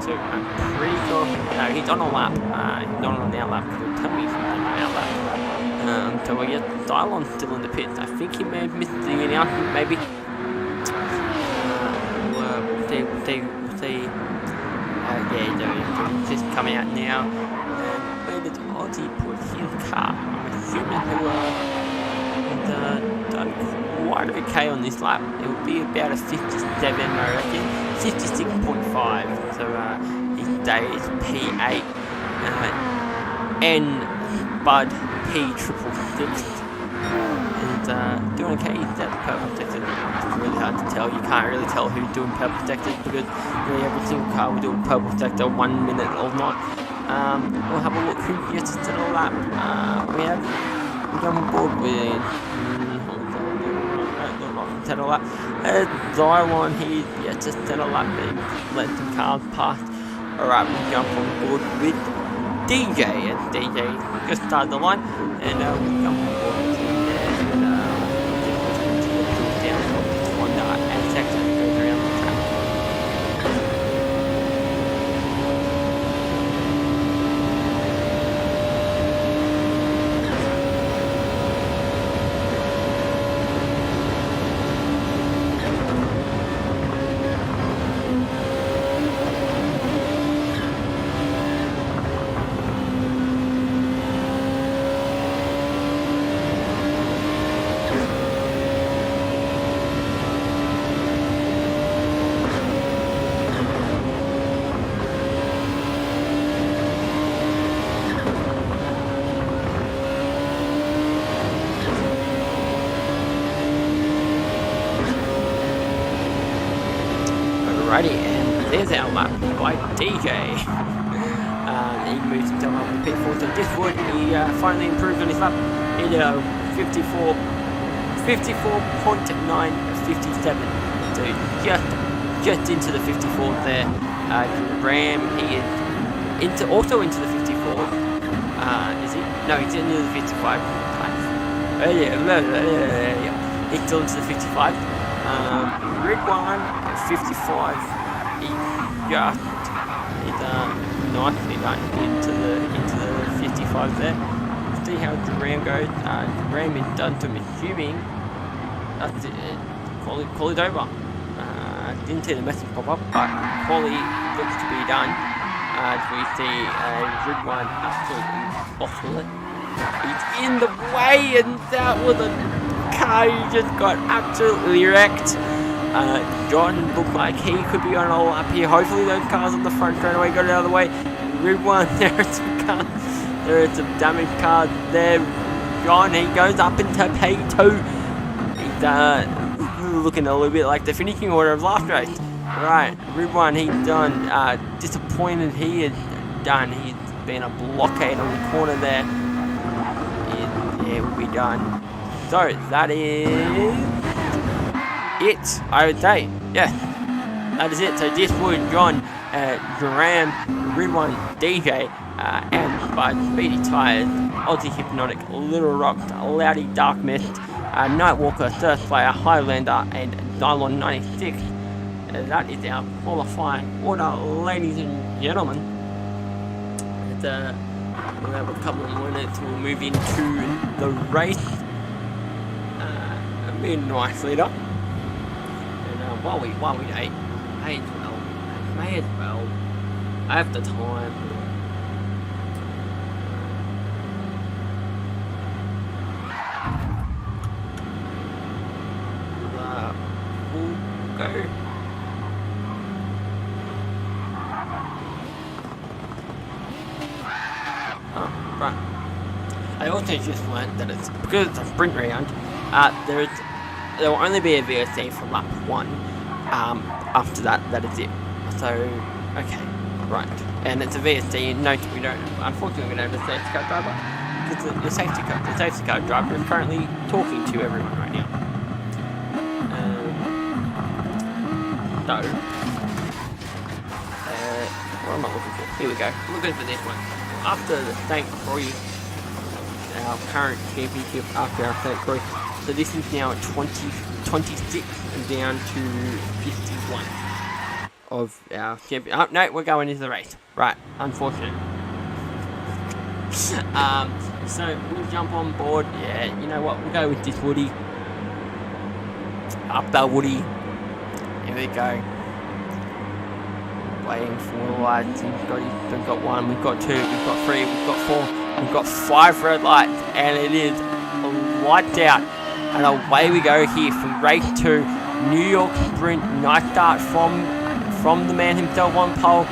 A: So I'm pretty sure, no, he's on a lap. He's not on our lap. He'll tell me if he's on our lap. So we get Dylon still in the pits. I think he may have missed the announcement, maybe. We'll see. He's just coming out now. Where did Aussie put his car? I'm assuming he's done quite okay on this lap. It will be about a 57, I reckon. 56.5. So his day is P8. N Bud P666. And doing okay. He's at purple protected. It's really hard to tell. You can't really tell who's doing purple protected because really every single car will do a purple protector 1 minute or not. We'll have a look who gets to the lap. We're on board with settle lap. Zylon, he gets to settle lap. Let the cars pass. Alright, we jump on board with DJ, and DJ just started the line, and we jump on board with him there, and down on and section that goes around the track. Alrighty, and there's our lap by DJ. He moves himself up to P4 to this wood. He finally improved on his lap. He did a 54.957. So just into the 54 there. Graham, he is also into the 54. Is he? No, he's into the 55. He's still into the 55. Red one, 55. He just nicely done into the 55 there. See how Duran goes. Duran is done to assuming that's it. Quali's over. Didn't see the message pop up, but quali looks to be done. As we see Red one absolutely bottle it. He's in the way, and that was a car he just got absolutely wrecked. John looked like he could be on a lap here. Hopefully those cars on the front straightaway got it out of the way. Red one, there are some cars. There are some damaged cars there. John, he goes up into P2. He's looking a little bit like the finishing order of last race. Right, Red one, he's done. Disappointed he is done. He's been a blockade on the corner there. It will be done. So that is it, I would say. Yeah, that is it. So this was John, Duran, Red one, DJ, and by Speedy Tires, Aussie Hypnotic, Little Rock, Loudy Dark Mist, Nightwalker, Thirst Slayer, Highlander, and Dylon 96. That is our qualifying order, ladies and gentlemen. We'll have a couple of minutes. We'll move into the race. Be a nice leader. And while we wait, may as well. I have the time. We'll go. Oh, right. I also just learned that it's because it's a sprint round. There will only be a VSC for lap 1. After that is it. So, okay, right. And it's a VSC. Note we don't, unfortunately, we don't have a safety car driver. because the safety car driver is currently talking to everyone right now. What am I looking for? Here we go. Looking for this one. After the St. Croix, our current championship after our St. Croix. So this is now 26 and down to 51 of our champion. Oh, no, we're going into the race. Right, unfortunate. So we'll jump on board. Yeah, you know what? We'll go with this Woody. Up the Woody. Here we go. Waiting for the lights. We've got 1, we've got 2, we've got 3, we've got 4, we've got 5 red lights, and it is lights out. And away we go here from race 2, New York Sprint. Nice start from the man himself on pole,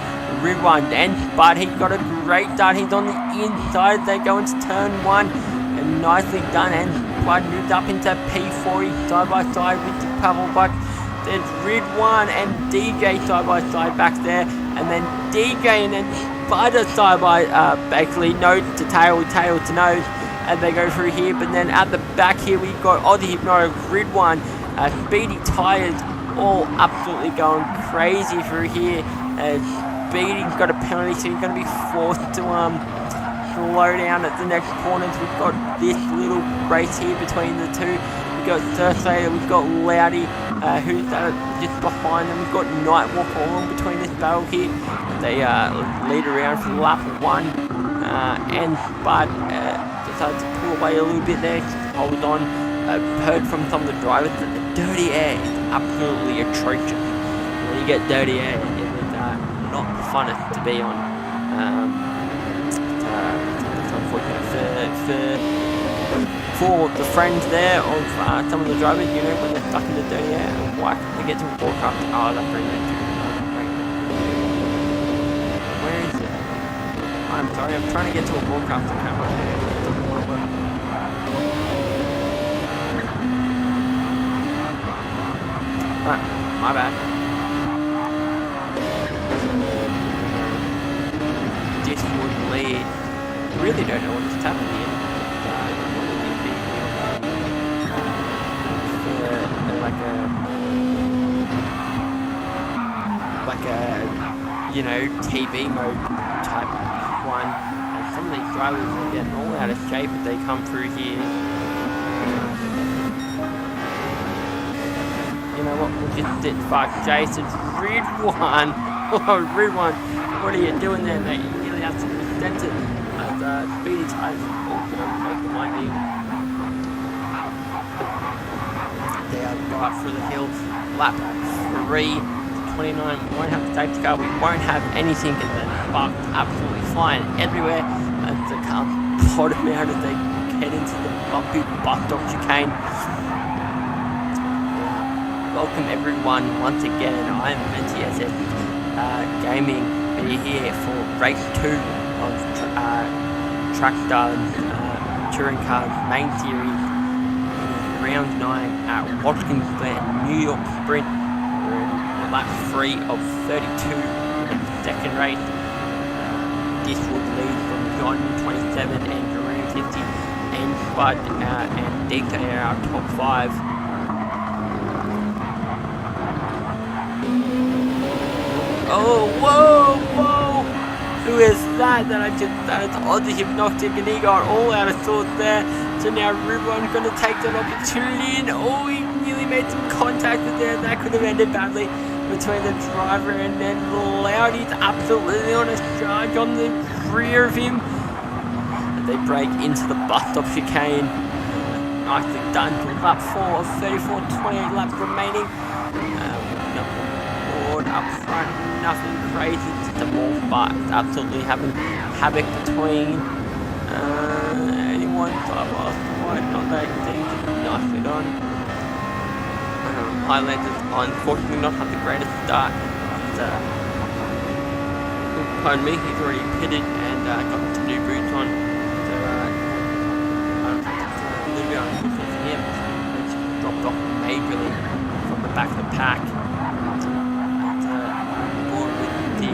A: Rid 1, but he got a great start. He's on the inside. They go into turn 1, and nicely done. And Bud moved up into P40 side by side with the Pavel Bud. There's Rid 1 and DJ side by side back there, and then DJ and then Bud are side by basically nose to tail, tail to nose, and they go through here. But then at the back here we've got Aussie Hypno, Rid 1, Speedy Tires, all absolutely going crazy through here. Speedy's got a penalty, so he's going to be forced to slow down at the next corners. We've got this little race here between the two. We've got Thursday, we've got Loudy, who's just behind them. We've got Nightwalk all in between this battle here. They lead around for lap 1, and Bud decides to pull away a little bit there, hold on. I've heard from some of the drivers that the dirty air is absolutely atrocious. When you get dirty air, it is not the funnest to be on. It's unfortunate for the friends there of some of the drivers, you know, when they're stuck in the dirty air. Why can't they get to a broadcast? Oh, that's very nice. Where is it? I'm sorry, I'm trying to get to a broadcast camera. It doesn't want to work. Right, my bad. This would lead. I really don't know what's happening here. Like a, you know, TV mode type one. And some of these drivers are getting all out of shape as they come through here. You know what, we'll just sit back. Jason's Rid 1. Oh, Rid 1. What are you doing there, mate? You really have to present it as Speedy Tires also make the mind deal. They are right through the hill. Lap 3. 29, we won't have the safety car, we won't have anything, and the sparks absolutely flying everywhere as the car bottom out as they head into the bumpy bus stop chicane. Welcome everyone once again. I am NTSS Gaming, be here for race 2 of Trackstars Touring Cars main series, round 9 at Watkins Glen, New York Sprint. Lap 3 of 32 in the second race. This would lead from John 27 and Jerome 50 and Bud and Dika are our top 5. Oh, whoa! Who is that? That is Aussie Hypnotic, and he got all out of sorts there. So now Rid 1's going to take that opportunity, and oh, he nearly made some contact there. That could have ended badly between the driver and then Loudy's absolutely on a charge on the rear of him. And they break into the bus stop chicane. Nicely done. Lap 4 of 34, 28 laps remaining. Board up front, nothing crazy, just a morph, but it's absolutely having havoc between anyone. Not that thing. Nicely done. Highlanders unfortunately not have the greatest start. Pardon me, he's already pitted and got some new boots on. So a little bit unfortunate for him. He's dropped off majorly from the back of the pack. Board with the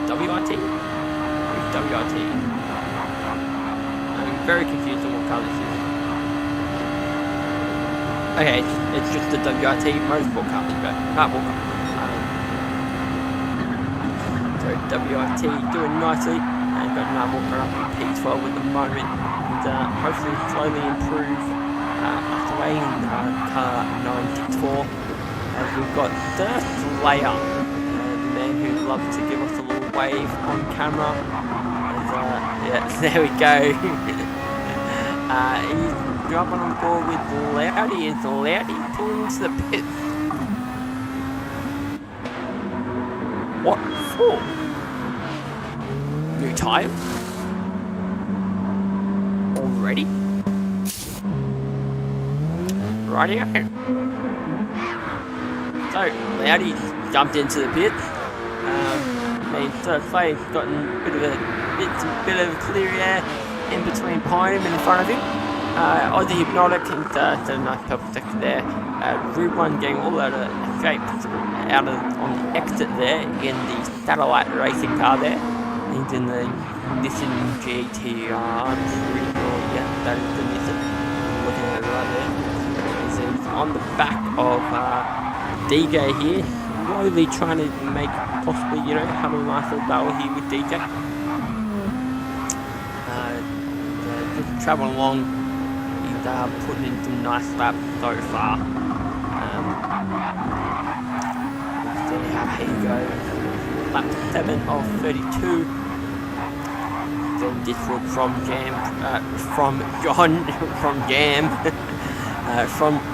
A: WRT. WRT. I'm very confused on what car this is. Okay, it's just the WRT motorsport car. Matt Walker. So WRT doing nicely, and got Matt Walker up in P12 at the moment, and hopefully slowly improve after way in car 964. And we've got Thirst Layer, the man who loves to give us a little wave on camera. And yeah, there we go. He's jumping on board with Loudy. Is Loudy pulling into the pit? What for? New tyre? Already? Rightio. So, Loudy jumped into the pit. Third place gotten a bit of clear air in between behind him and in front of him. Aussie Hypnotic and did a nice purple sector there. Group 1 getting all out of shape on the exit there in the satellite racing car there. He's in the Nissan GTR, I'm pretty sure, yeah, that is the Nissan. Looking at it right there. He's on the back of DJ here, slowly trying to make possibly, you know, have a nice little battle here with DJ. Just traveling along, he's putting in some nice laps so far. Here you go, lap 7 of 32. Then this was from Jam, from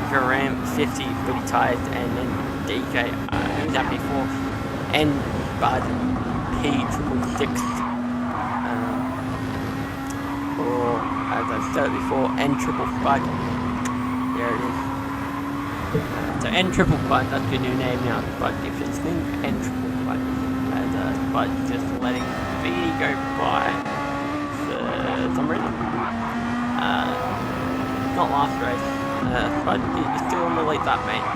A: Garam 50 pretty tight, and then DJ, who was that before, and Bud P666, or as I've said before, N triple Bud. There it is. So N triple Bud, that's your new name now, Bud Difference thing, N triple Bud. And Bud just letting Speedy go by for some reason. Not last race, but he's still on the lead lap, mate.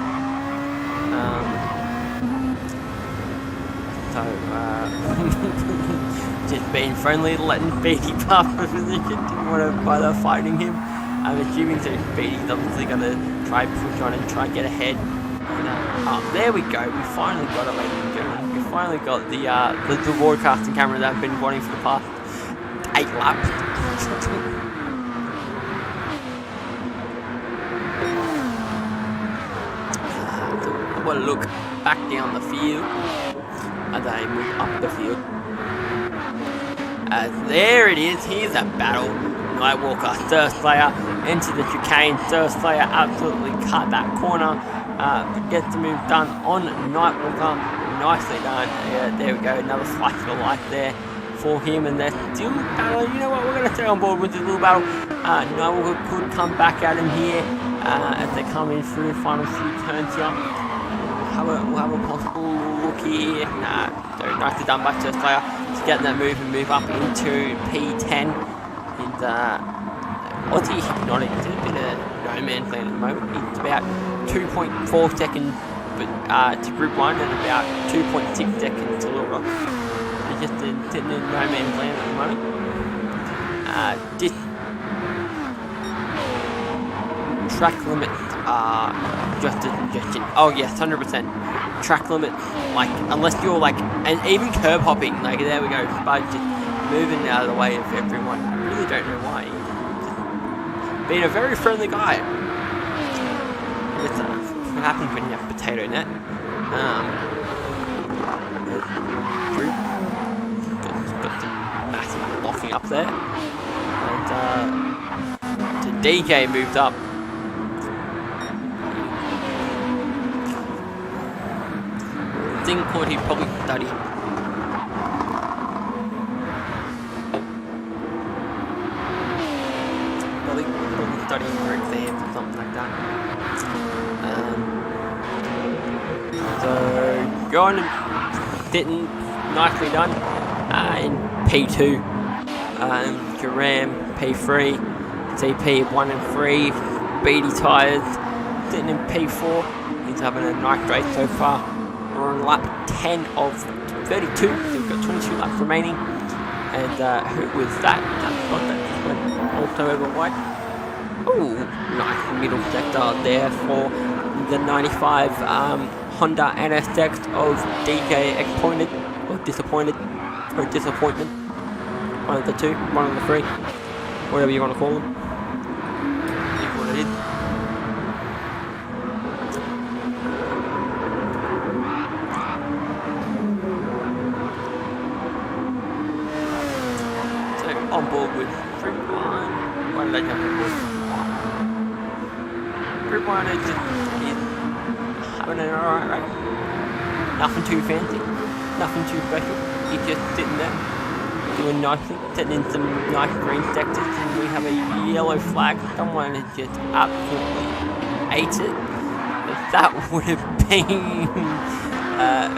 A: Just being friendly, letting Speedy pass for position, didn't want to bother fighting him. I'm assuming that Speedy's obviously going to try push on and try and get ahead. And, there we go, we finally got it, ladies and gentlemen. We finally got the broadcasting camera that I've been wanting for the past 8 laps. Well, look back down the field as I move up the field. There it is, here's a battle. Nightwalker, Thirst Slayer, into the chicane. Thirst Slayer absolutely cut that corner, but gets the move done on Nightwalker. Nicely done. Yeah, there we go, another slice of the life there for him, and they're still battling. You know what, we're going to stay on board with this little battle. Nightwalker could come back at him here as they come in through the final few turns here. We'll have a possible look here. So nicely done by Thirst Slayer to get that move and move up into P10. And Aussie Hypnotic is a bit of no man's land at the moment. It's about 2.4 seconds to Group 1 and about 2.6 seconds to Little Rock. They're just sitting in no man's land at the moment. This track limits are just a suggestion. Oh yes, 100%. Track limits, like, unless you're like, and even curb hopping, like, there we go, Spud just moving out of the way of everyone. I really don't know why. Just being a very friendly guy. It's what happens when you have potato net. Got some massive blocking up there. And DK moved up. Thing called he probably studied. Probably studying for exams or something like that. So going and sitting nicely done in P2. Garam P3, CP 1 and 3, Beatty tyres sitting in P4. He's having a nice race so far. We're on lap 10 of 32, so we've got 22 laps remaining. And who was that? That just went also over wide. Oh, nice middle sector there for the 95 Honda NSX of DJ Expointed, or Disappointed, or Disappointment. One of the two, one of the three, whatever you want to call them. Is what it is. So on board with Group 1. Why did I jump on board? Group 1 is just having an alright race. Nothing too fancy, nothing too special. He's just sitting there, doing nicely, setting in some nice green sectors, and we have a yellow flag. Someone has just absolutely ate it. That would have been...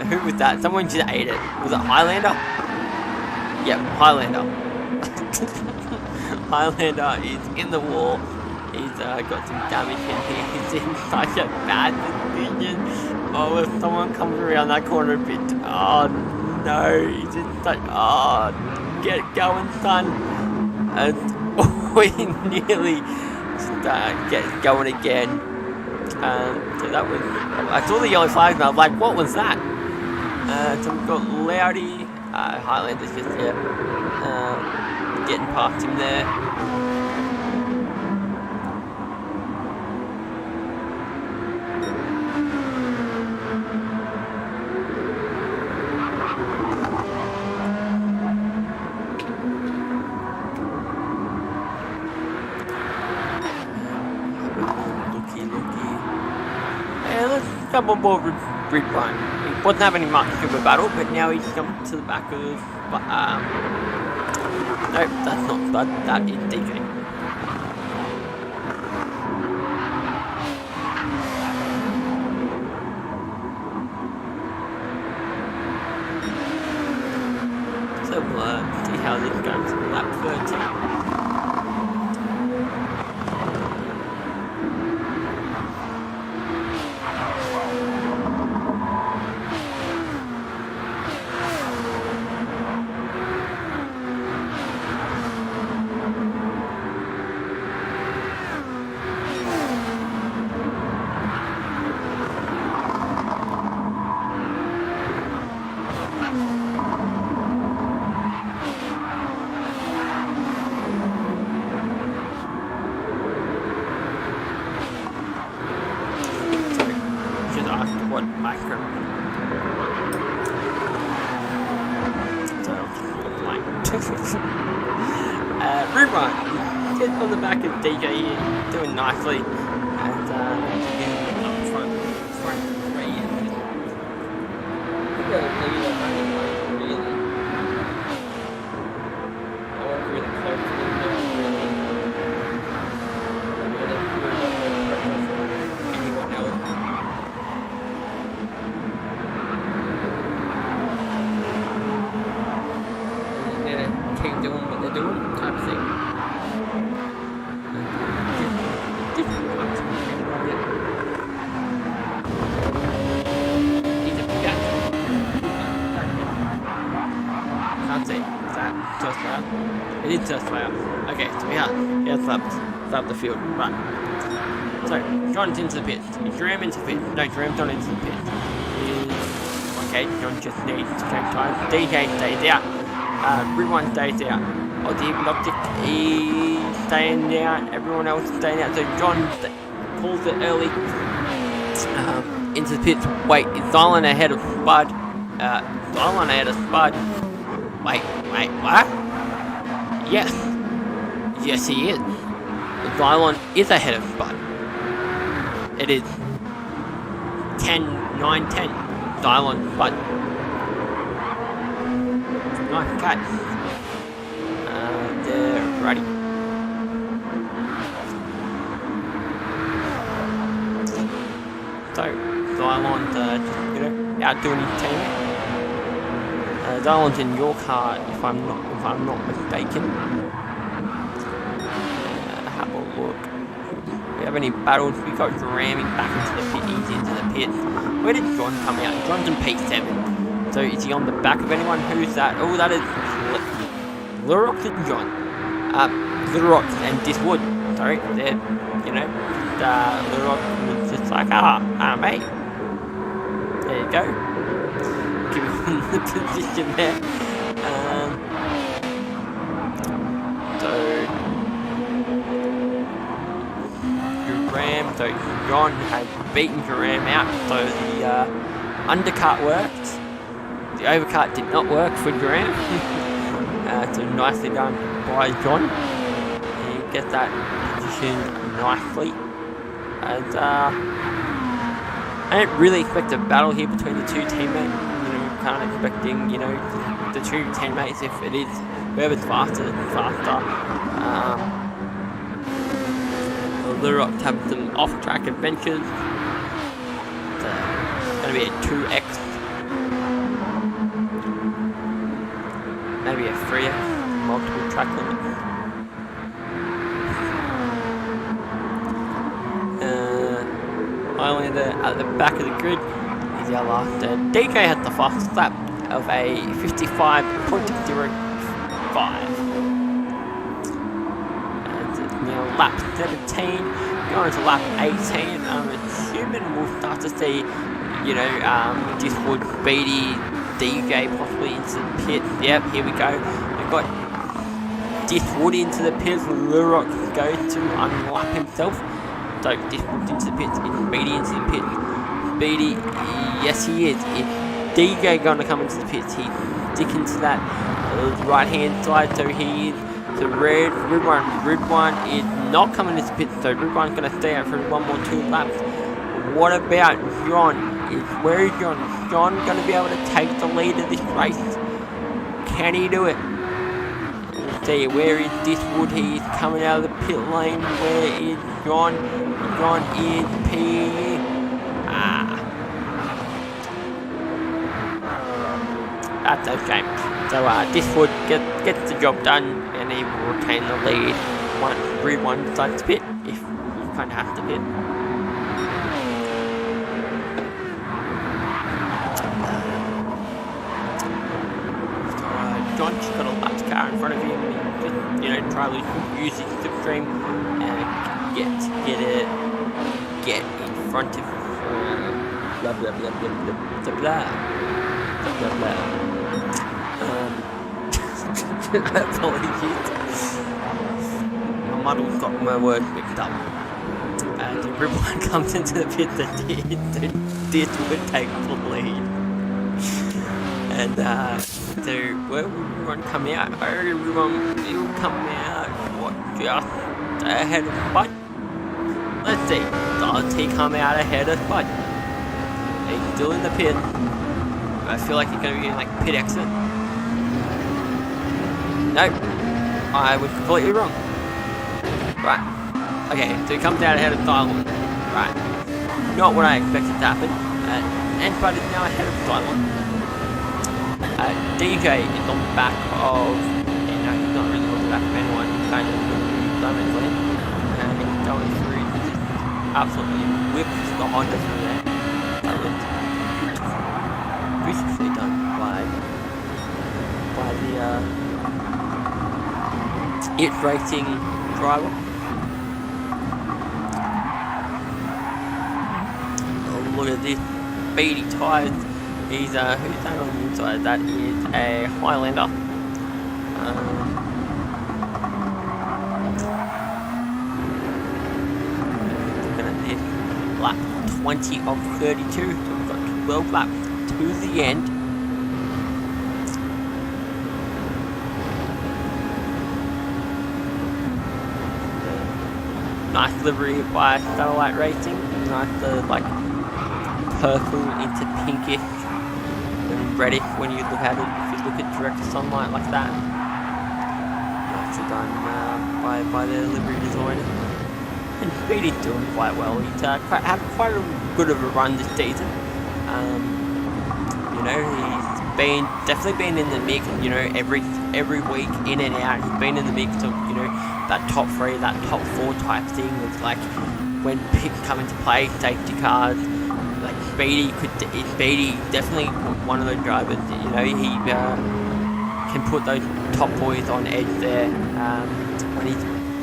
A: who was that? Someone just ate it. Was it Highlander? Yep, Highlander. Highlander is in the wall. He's got some damage in here. He's in such a bad position. Oh, if someone comes around that corner a bit. Oh no, he's in such... Oh, get going, son. And we nearly get going again. So that was... I saw the yellow flag and I was like, what was that? So we've got Loudy. Highlander's just here. Getting past him there. Come on board with Grid 1. He wasn't having much of a battle, but now he's jumped to the back of... nope, that's not Bud, that is DJ. So we'll see how this goes in lap 13. What micro? So, like, Rubon, get on the back of DJ here, doing nicely, and again up front three. We got a lead on running like really. I want really close to them, really. Anyone else? Keep doing what they're doing, type of thing. He's a gun. Can't see. Is that just fire? It is just fire. Okay, so here's lap the field. Right. So, John's into the pit. Dram into the pit. No, Dram's not into the pit. Okay, John just needs to change time. DJ stays out. Everyone stays out. Aussie Hypnotic is staying out. Everyone else is staying out. So John pulls it early into the pits. Wait, is Zylan ahead of Spud? Zylan ahead of Spud. Wait, what? Yes. Yes, he is. Zylan is ahead of Spud. It is 10-9-10. Zylan, Spud. Nice catch. They're ready. So, Zylan's just outdoing his teammate. Zylan's in your car, if I'm not mistaken. Have a look. Do we have any battles? We got ramming back into the pit. He's into the pit. Where did John come out? John's in P7. So is he on the back of anyone? Who's that? Oh, that is Little Rock and John. Little Rock and Diswood. Sorry, they're, you know, Little Rock was just like, mate. There you go. Give him the position there. So John had beaten Graham out, so the undercut worked. The overcut did not work for Graham. So nicely done by John. He gets that position nicely. And I didn't really expect a battle here between the two teammates. You know, kind of expecting, you know, the two teammates, if it is whoever's faster. Little Rock have some off-track adventures. It's going to be a 2x. Maybe a 3x. Multiple track limits. Highlander at the back of the grid is our last. DK had the fastest lap of a 55.05. Lap 17, going to lap 18. I'm assuming we'll start to see, you know, Diswood, Beatty, DJ possibly into the pit. Yep, here we go. We've got Diswood into the pits. Little Rock goes to unlap himself. So Diswood into the pits, Beatty into the pits. Beatty, yes he is. DJ going to come into the pits. He's sticking to that right hand side, so he is. So red one is not coming into the pit, so red one's going to stay out for 1 more 2 laps. What about John? Where is John? John going to be able to take the lead of this race? Can he do it? Let's see, where is Diswood? He's coming out of the pit lane. Where is John? John is P. That's a shame. So Diswood gets the job done, and he will retain the lead once everyone decides to pit, if you kind of have to pit. So John's got a lapped car in front of him, and just, you know, try to use his slipstream and get in front of blah blah blah blah blah blah blah blah. Apologies. My muddle's got my words mixed up. And everyone comes into the pit that Diswood take the lead. And so where will everyone come out? Everyone will come out just ahead of Bud. Let's see. Does he come out ahead of Bud? He's still in the pit. I feel like he's gonna be getting like pit exit. Nope, I was completely wrong. Right, okay, so he comes out ahead of Thailand. Right, not what I expected to happen. And Bud is now ahead of Thailand. DJ is on the back of, you know, he's not really on the back of anyone, he's kind of diametrically. And he's going through, he just absolutely whips the Honda through there. That looks beautifully done by the It Racing driver. Oh, look at this Beatty tyres. He's who's that on the inside? That is a Highlander. Looking at this, lap 20 of 32. So we've got 12 laps to the end. Nice livery by Satellite Racing. Nice, like purple into pinkish and reddish when you look at it. If you look at direct sunlight like that, nicely done by the livery designer. And Beatty's doing quite well. He's had quite a good of a run this season. You know, he's definitely been in the mix. You know, every week in and out, he's been in the mix of, you know, that top 3, that top 4 type thing. It's like when picks come into play, safety cars. Like Beatty definitely one of those drivers. You know, can put those top boys on edge there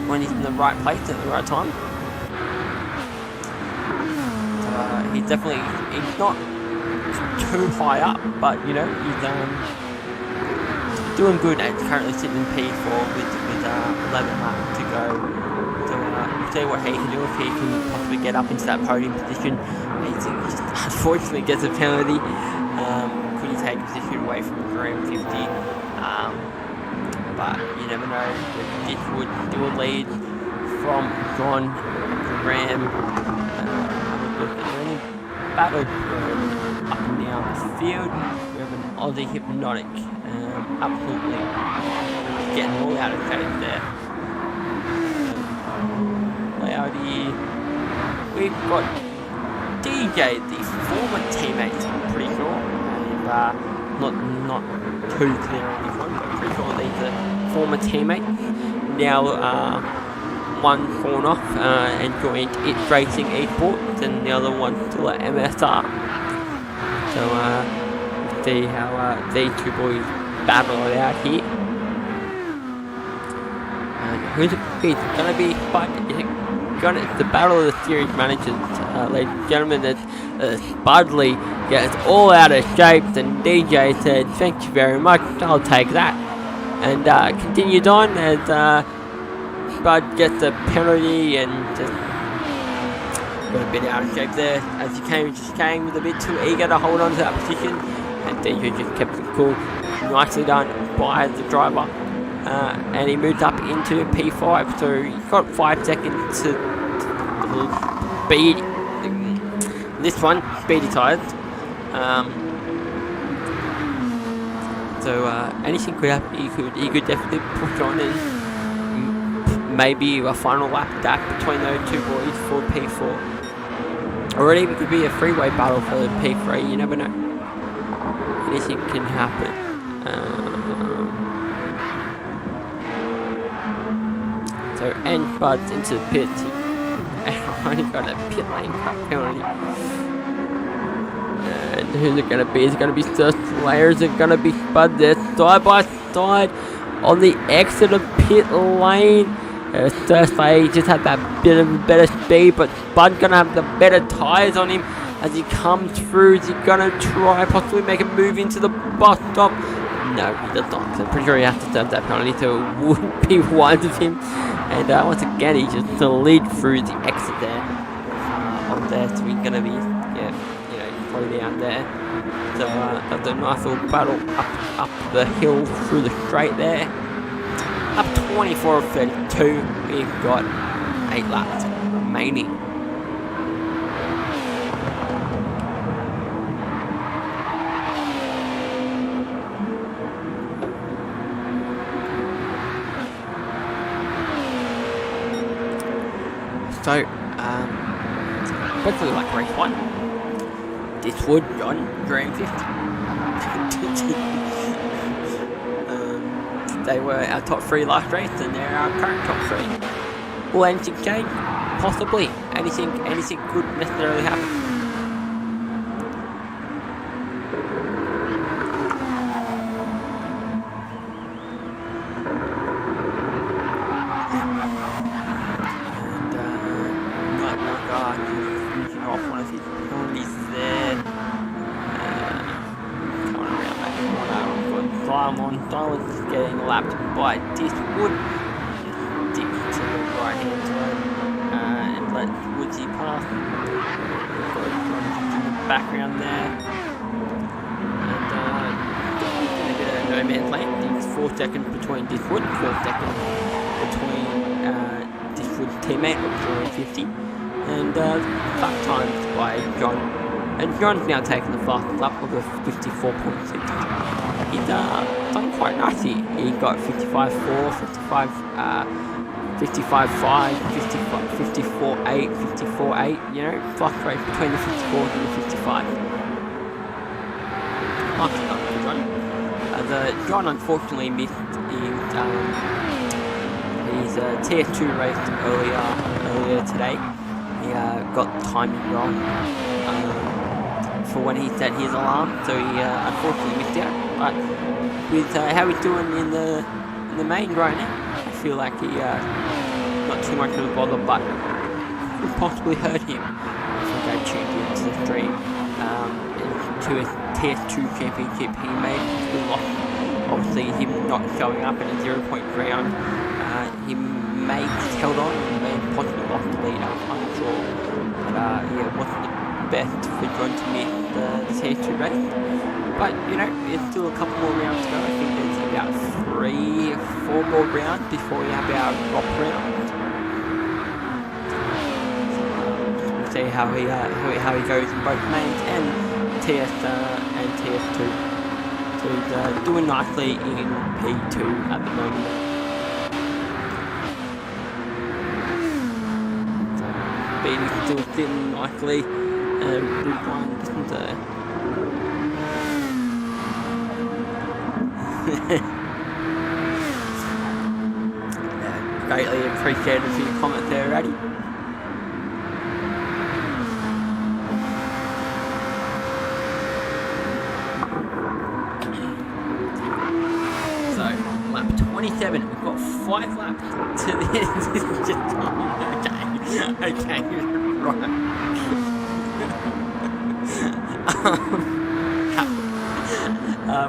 A: when he's in the right place at the right time. He's not too high up, but you know he's doing good and currently sitting in P4 with 11 laps to go. So we'll see what he can do if he can possibly get up into that podium position. He just unfortunately gets a penalty. Could he take a position away from Graham 50? But you never know. This would do a lead from John Graham. Battle up and down the field. We have an Aussie Hypnotic absolutely getting all out of shape there. Cloudy. We've got DJ, the former teammate, I'm pretty sure, and not too clear on this one, but pretty sure he's a former teammate. Now one fallen off and joined It's Racing Esports, and the other one still at MSR. So we'll see how these two boys battle it out here. Who's it going to be? It's the battle of the series managers, ladies and gentlemen. As Budley gets all out of shape, and DJ said, "Thank you very much, I'll take that," and continued on as Bud gets a penalty and just got a bit out of shape there as he just came with a bit too eager to hold on to that position, and DJ just kept it cool. Nicely done by the driver. And he moved up into P5, so he got 5 seconds to beat this one, speedy tyres. So anything could happen. He could definitely push on and maybe a final lap back between those two boys for P4. Or it even could be a freeway battle for the P3, you never know. Anything can happen. So, and Bud's into the pits. And already got a pit lane cut penalty. And who's it going to be? Is it going to be Slayer? Is it going to be Bud there? Side by side on the exit of pit lane. Slayer just had that bit of better speed, but Bud's going to have the better tyres on him as he comes through. Is he going to try possibly make a move into the bus stop? No, he does not. I'm pretty sure he has to serve that penalty, so it wouldn't be wise of him. And once again, he's just to lead through the exit there. Up there, so we're gonna be, slow down there. So that's a nice little battle up the hill through the straight there. Up 24 of 32. We've got 8 laps remaining. So, basically like race 1, this would John Graham 50. They were our top 3 last race, and they're our current top 3. Will anything change? Possibly. Anything could necessarily happen. Dylan's getting lapped by Diswood. Dip to the right hand side and let Woodsy pass. We've got in the background there. And a bit of no man's land. It's 4 seconds between Diswood, 4 seconds between Diswood's teammate, or 50. And fast times by John. And John's now taking the fastest lap of a 54.6. He's done quite nicely. He got 55.4, 55.5, 54.8, 54.8, fluctuate between the 54 and the 55. Nicely done for John. John unfortunately missed his TS2 race earlier today. He got the timing wrong for when he set his alarm, so he unfortunately missed out. I But with how he's doing in the main right now, I feel like he not too much of a bother, but could possibly hurt him if we go tuned into the stream. To a TS2 championship he made a lot. Obviously him not showing up in a 0-point round, he may have held on, he may have possibly lost the lead, I'm unsure. But yeah, it wasn't the best for John to miss the TS2 race. But you know, it's still a couple more rounds to go. I think there's about 3-4 more rounds before we have our drop round. We'll see how he goes in both mains and TS and TS2. So he's doing nicely in P2 at the moment. Beatty's still sitting nicely. Big one isn't greatly appreciated for your comment there, Raddy. Lap 27, we've got 5 laps to the end. This is just okay, right.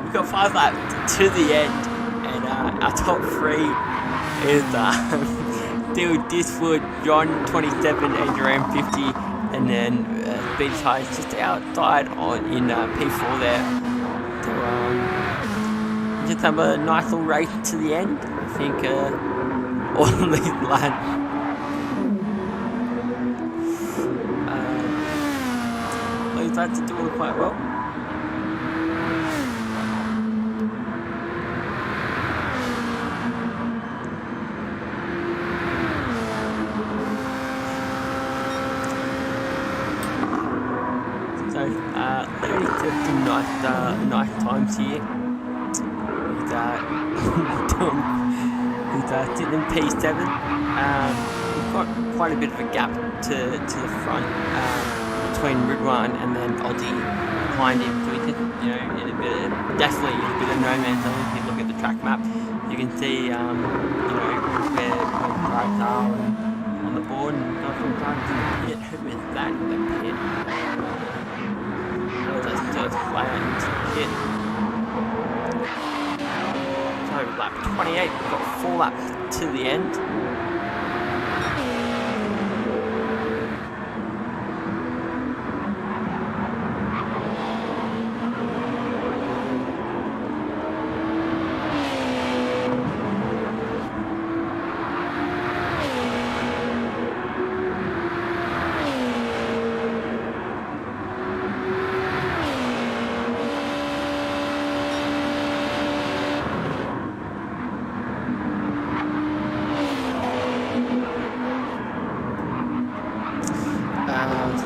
A: We've got 5 laps to the end, and our top 3 is Theo Diswood, John 27, and Jerome 50, and then Beach High is just outside in P4 there. So, just have a nice little race to the end. I think all of these lads are doing quite well. So Larry's just some nice times here. He's sitting in P7. We've got quite a bit of a gap to the front between Ridwan and then Aussie behind him. So he's just, you know, definitely in a bit of no man's land. If you look at the track map, you can see, you know, where the cars are on the board, and sometimes in the pit. Who is that in the pit? Oh, that's just flat into the pit. Lap 28, we've got 4 laps to the end.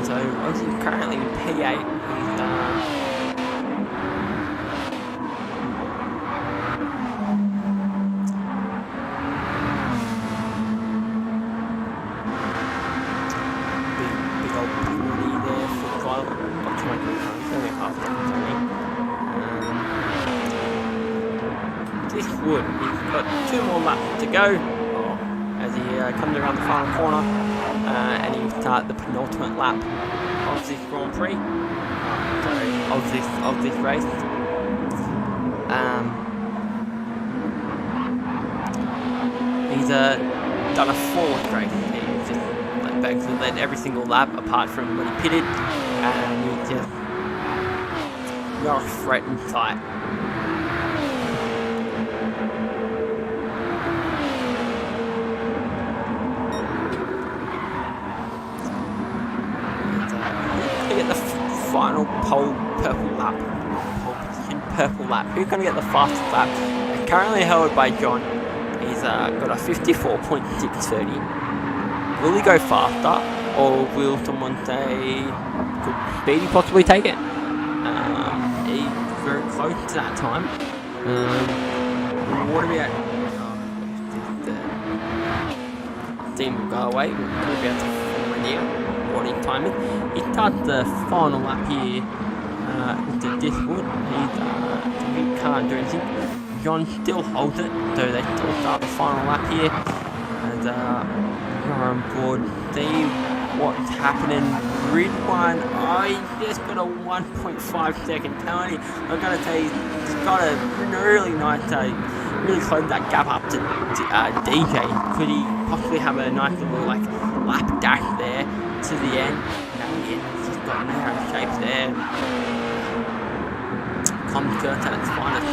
A: So Aussie's currently in P8. He's big old penalty there for the driver. Not too much, only half seconds only. This wood, he's got 2 more laps to go as he comes around the final corner. And he will start the penultimate lap of this Grand Prix, of this race. He's done a flawless race. He's just basically led every single lap apart from when he pitted, and he's just not a threat in sight. Final purple lap. Who's going to get the fastest lap? Currently held by John. He's got a 54.630. Will he go faster, or will someone say, could Beatty possibly take it? He's very close to that time. What about team will go away? We're about to form an warning timing. He starts the final lap here into Diswood. He's Pink can't do anything. John still holds it, though they still start the final lap here. And we're on board. See what's happening. Grid 1, he just got a 1.5 second penalty. I've got to say, he's got a really nice, really close that gap up to DJ. Could he possibly have a nice little like lap dash there to the end? No, yeah, he's got narrow shapes there. Comes Kurt at its finest.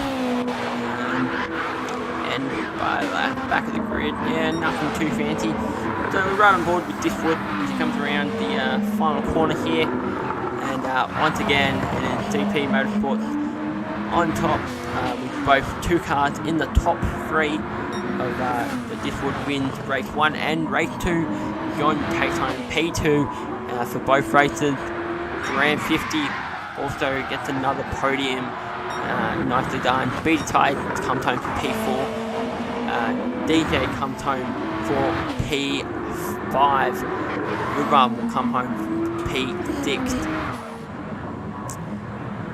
A: And by the back of the grid, yeah, nothing too fancy. So we're right on board with Diffwood as he comes around the final corner here. And once again, it is DP Motorsports on top with both two cars in the top three of the Diffwood wins race 1 and race 2. John takes home P2 for both races. Grand 50 also gets another podium. Nicely done. Beatty Tide comes home for P4. DJ comes home for P5. Woodrun will come home for P6.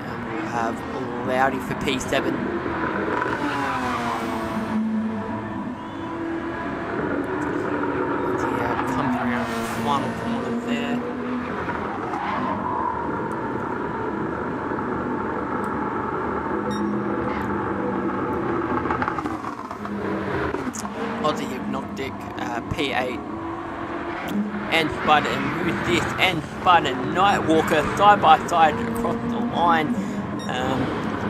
A: And we'll have Loudy for P7. Comes around the final corner there. Aussie Hypnotic P8 and Spud and with this and Spud and Nightwalker side by side across the line.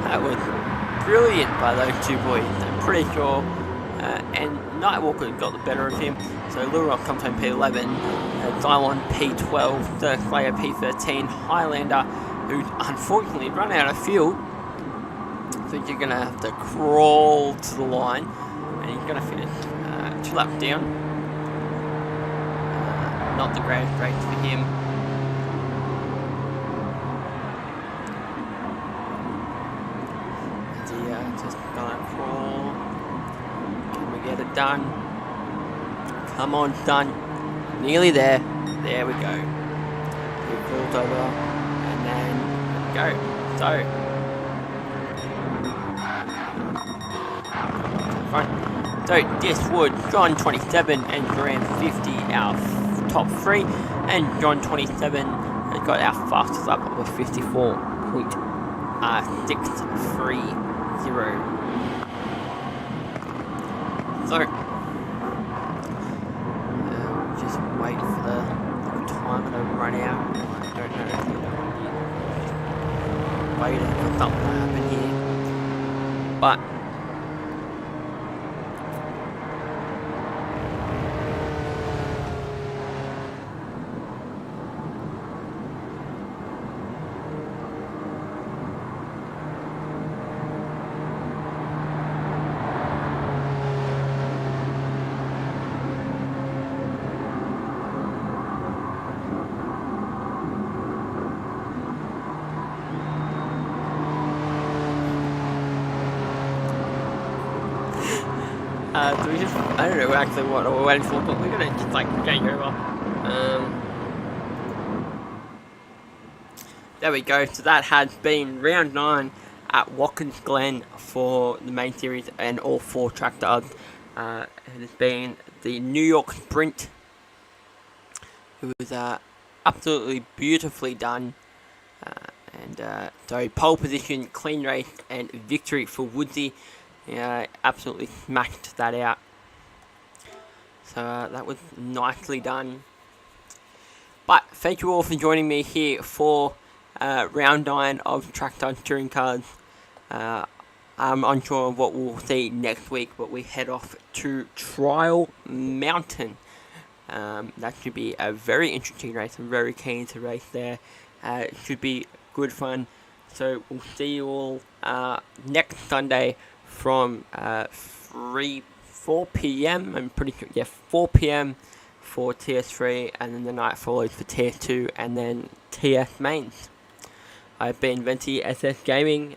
A: That was brilliant by those two boys, I'm pretty sure. And Nightwalker got the better of him, so Lurok comes home P11, Xylon P12, Dirk Slayer P13, Highlander, who unfortunately run out of fuel, so you're going to have to crawl to the line, and he's going to finish 2 laps down. Not the greatest race for him. Just gonna crawl. Can we get it done? Come on, done. Nearly there. There we go. He crawls over, and then go. So. Right. So Diswood, John 27 and Graham 50, our top 3, and John 27 has got our fastest lap of 54.630. So just wait for the timer to run out. I don't know if waiting for something to happen here, but so we just, I don't know actually what we're waiting for, but we're gonna just like change over. There we go, so that has been round 9 at Watkins Glen for the main series and all 4 trackstars. It has been the New York Sprint. It was absolutely beautifully done. So pole position, clean race, and victory for Woodsy. Absolutely smashed that out. So that was nicely done. But thank you all for joining me here for round 9 of Trackstars Touring Cars. I'm unsure of what we'll see next week, but we head off to Trial Mountain. That should be a very interesting race. I'm very keen to race there. It should be good fun. So we'll see you all next Sunday from 4 p.m. I'm pretty sure, 4 p.m. for TS3, and then the night follows for TS2, and then TS Mains. I've been Venti SS Gaming,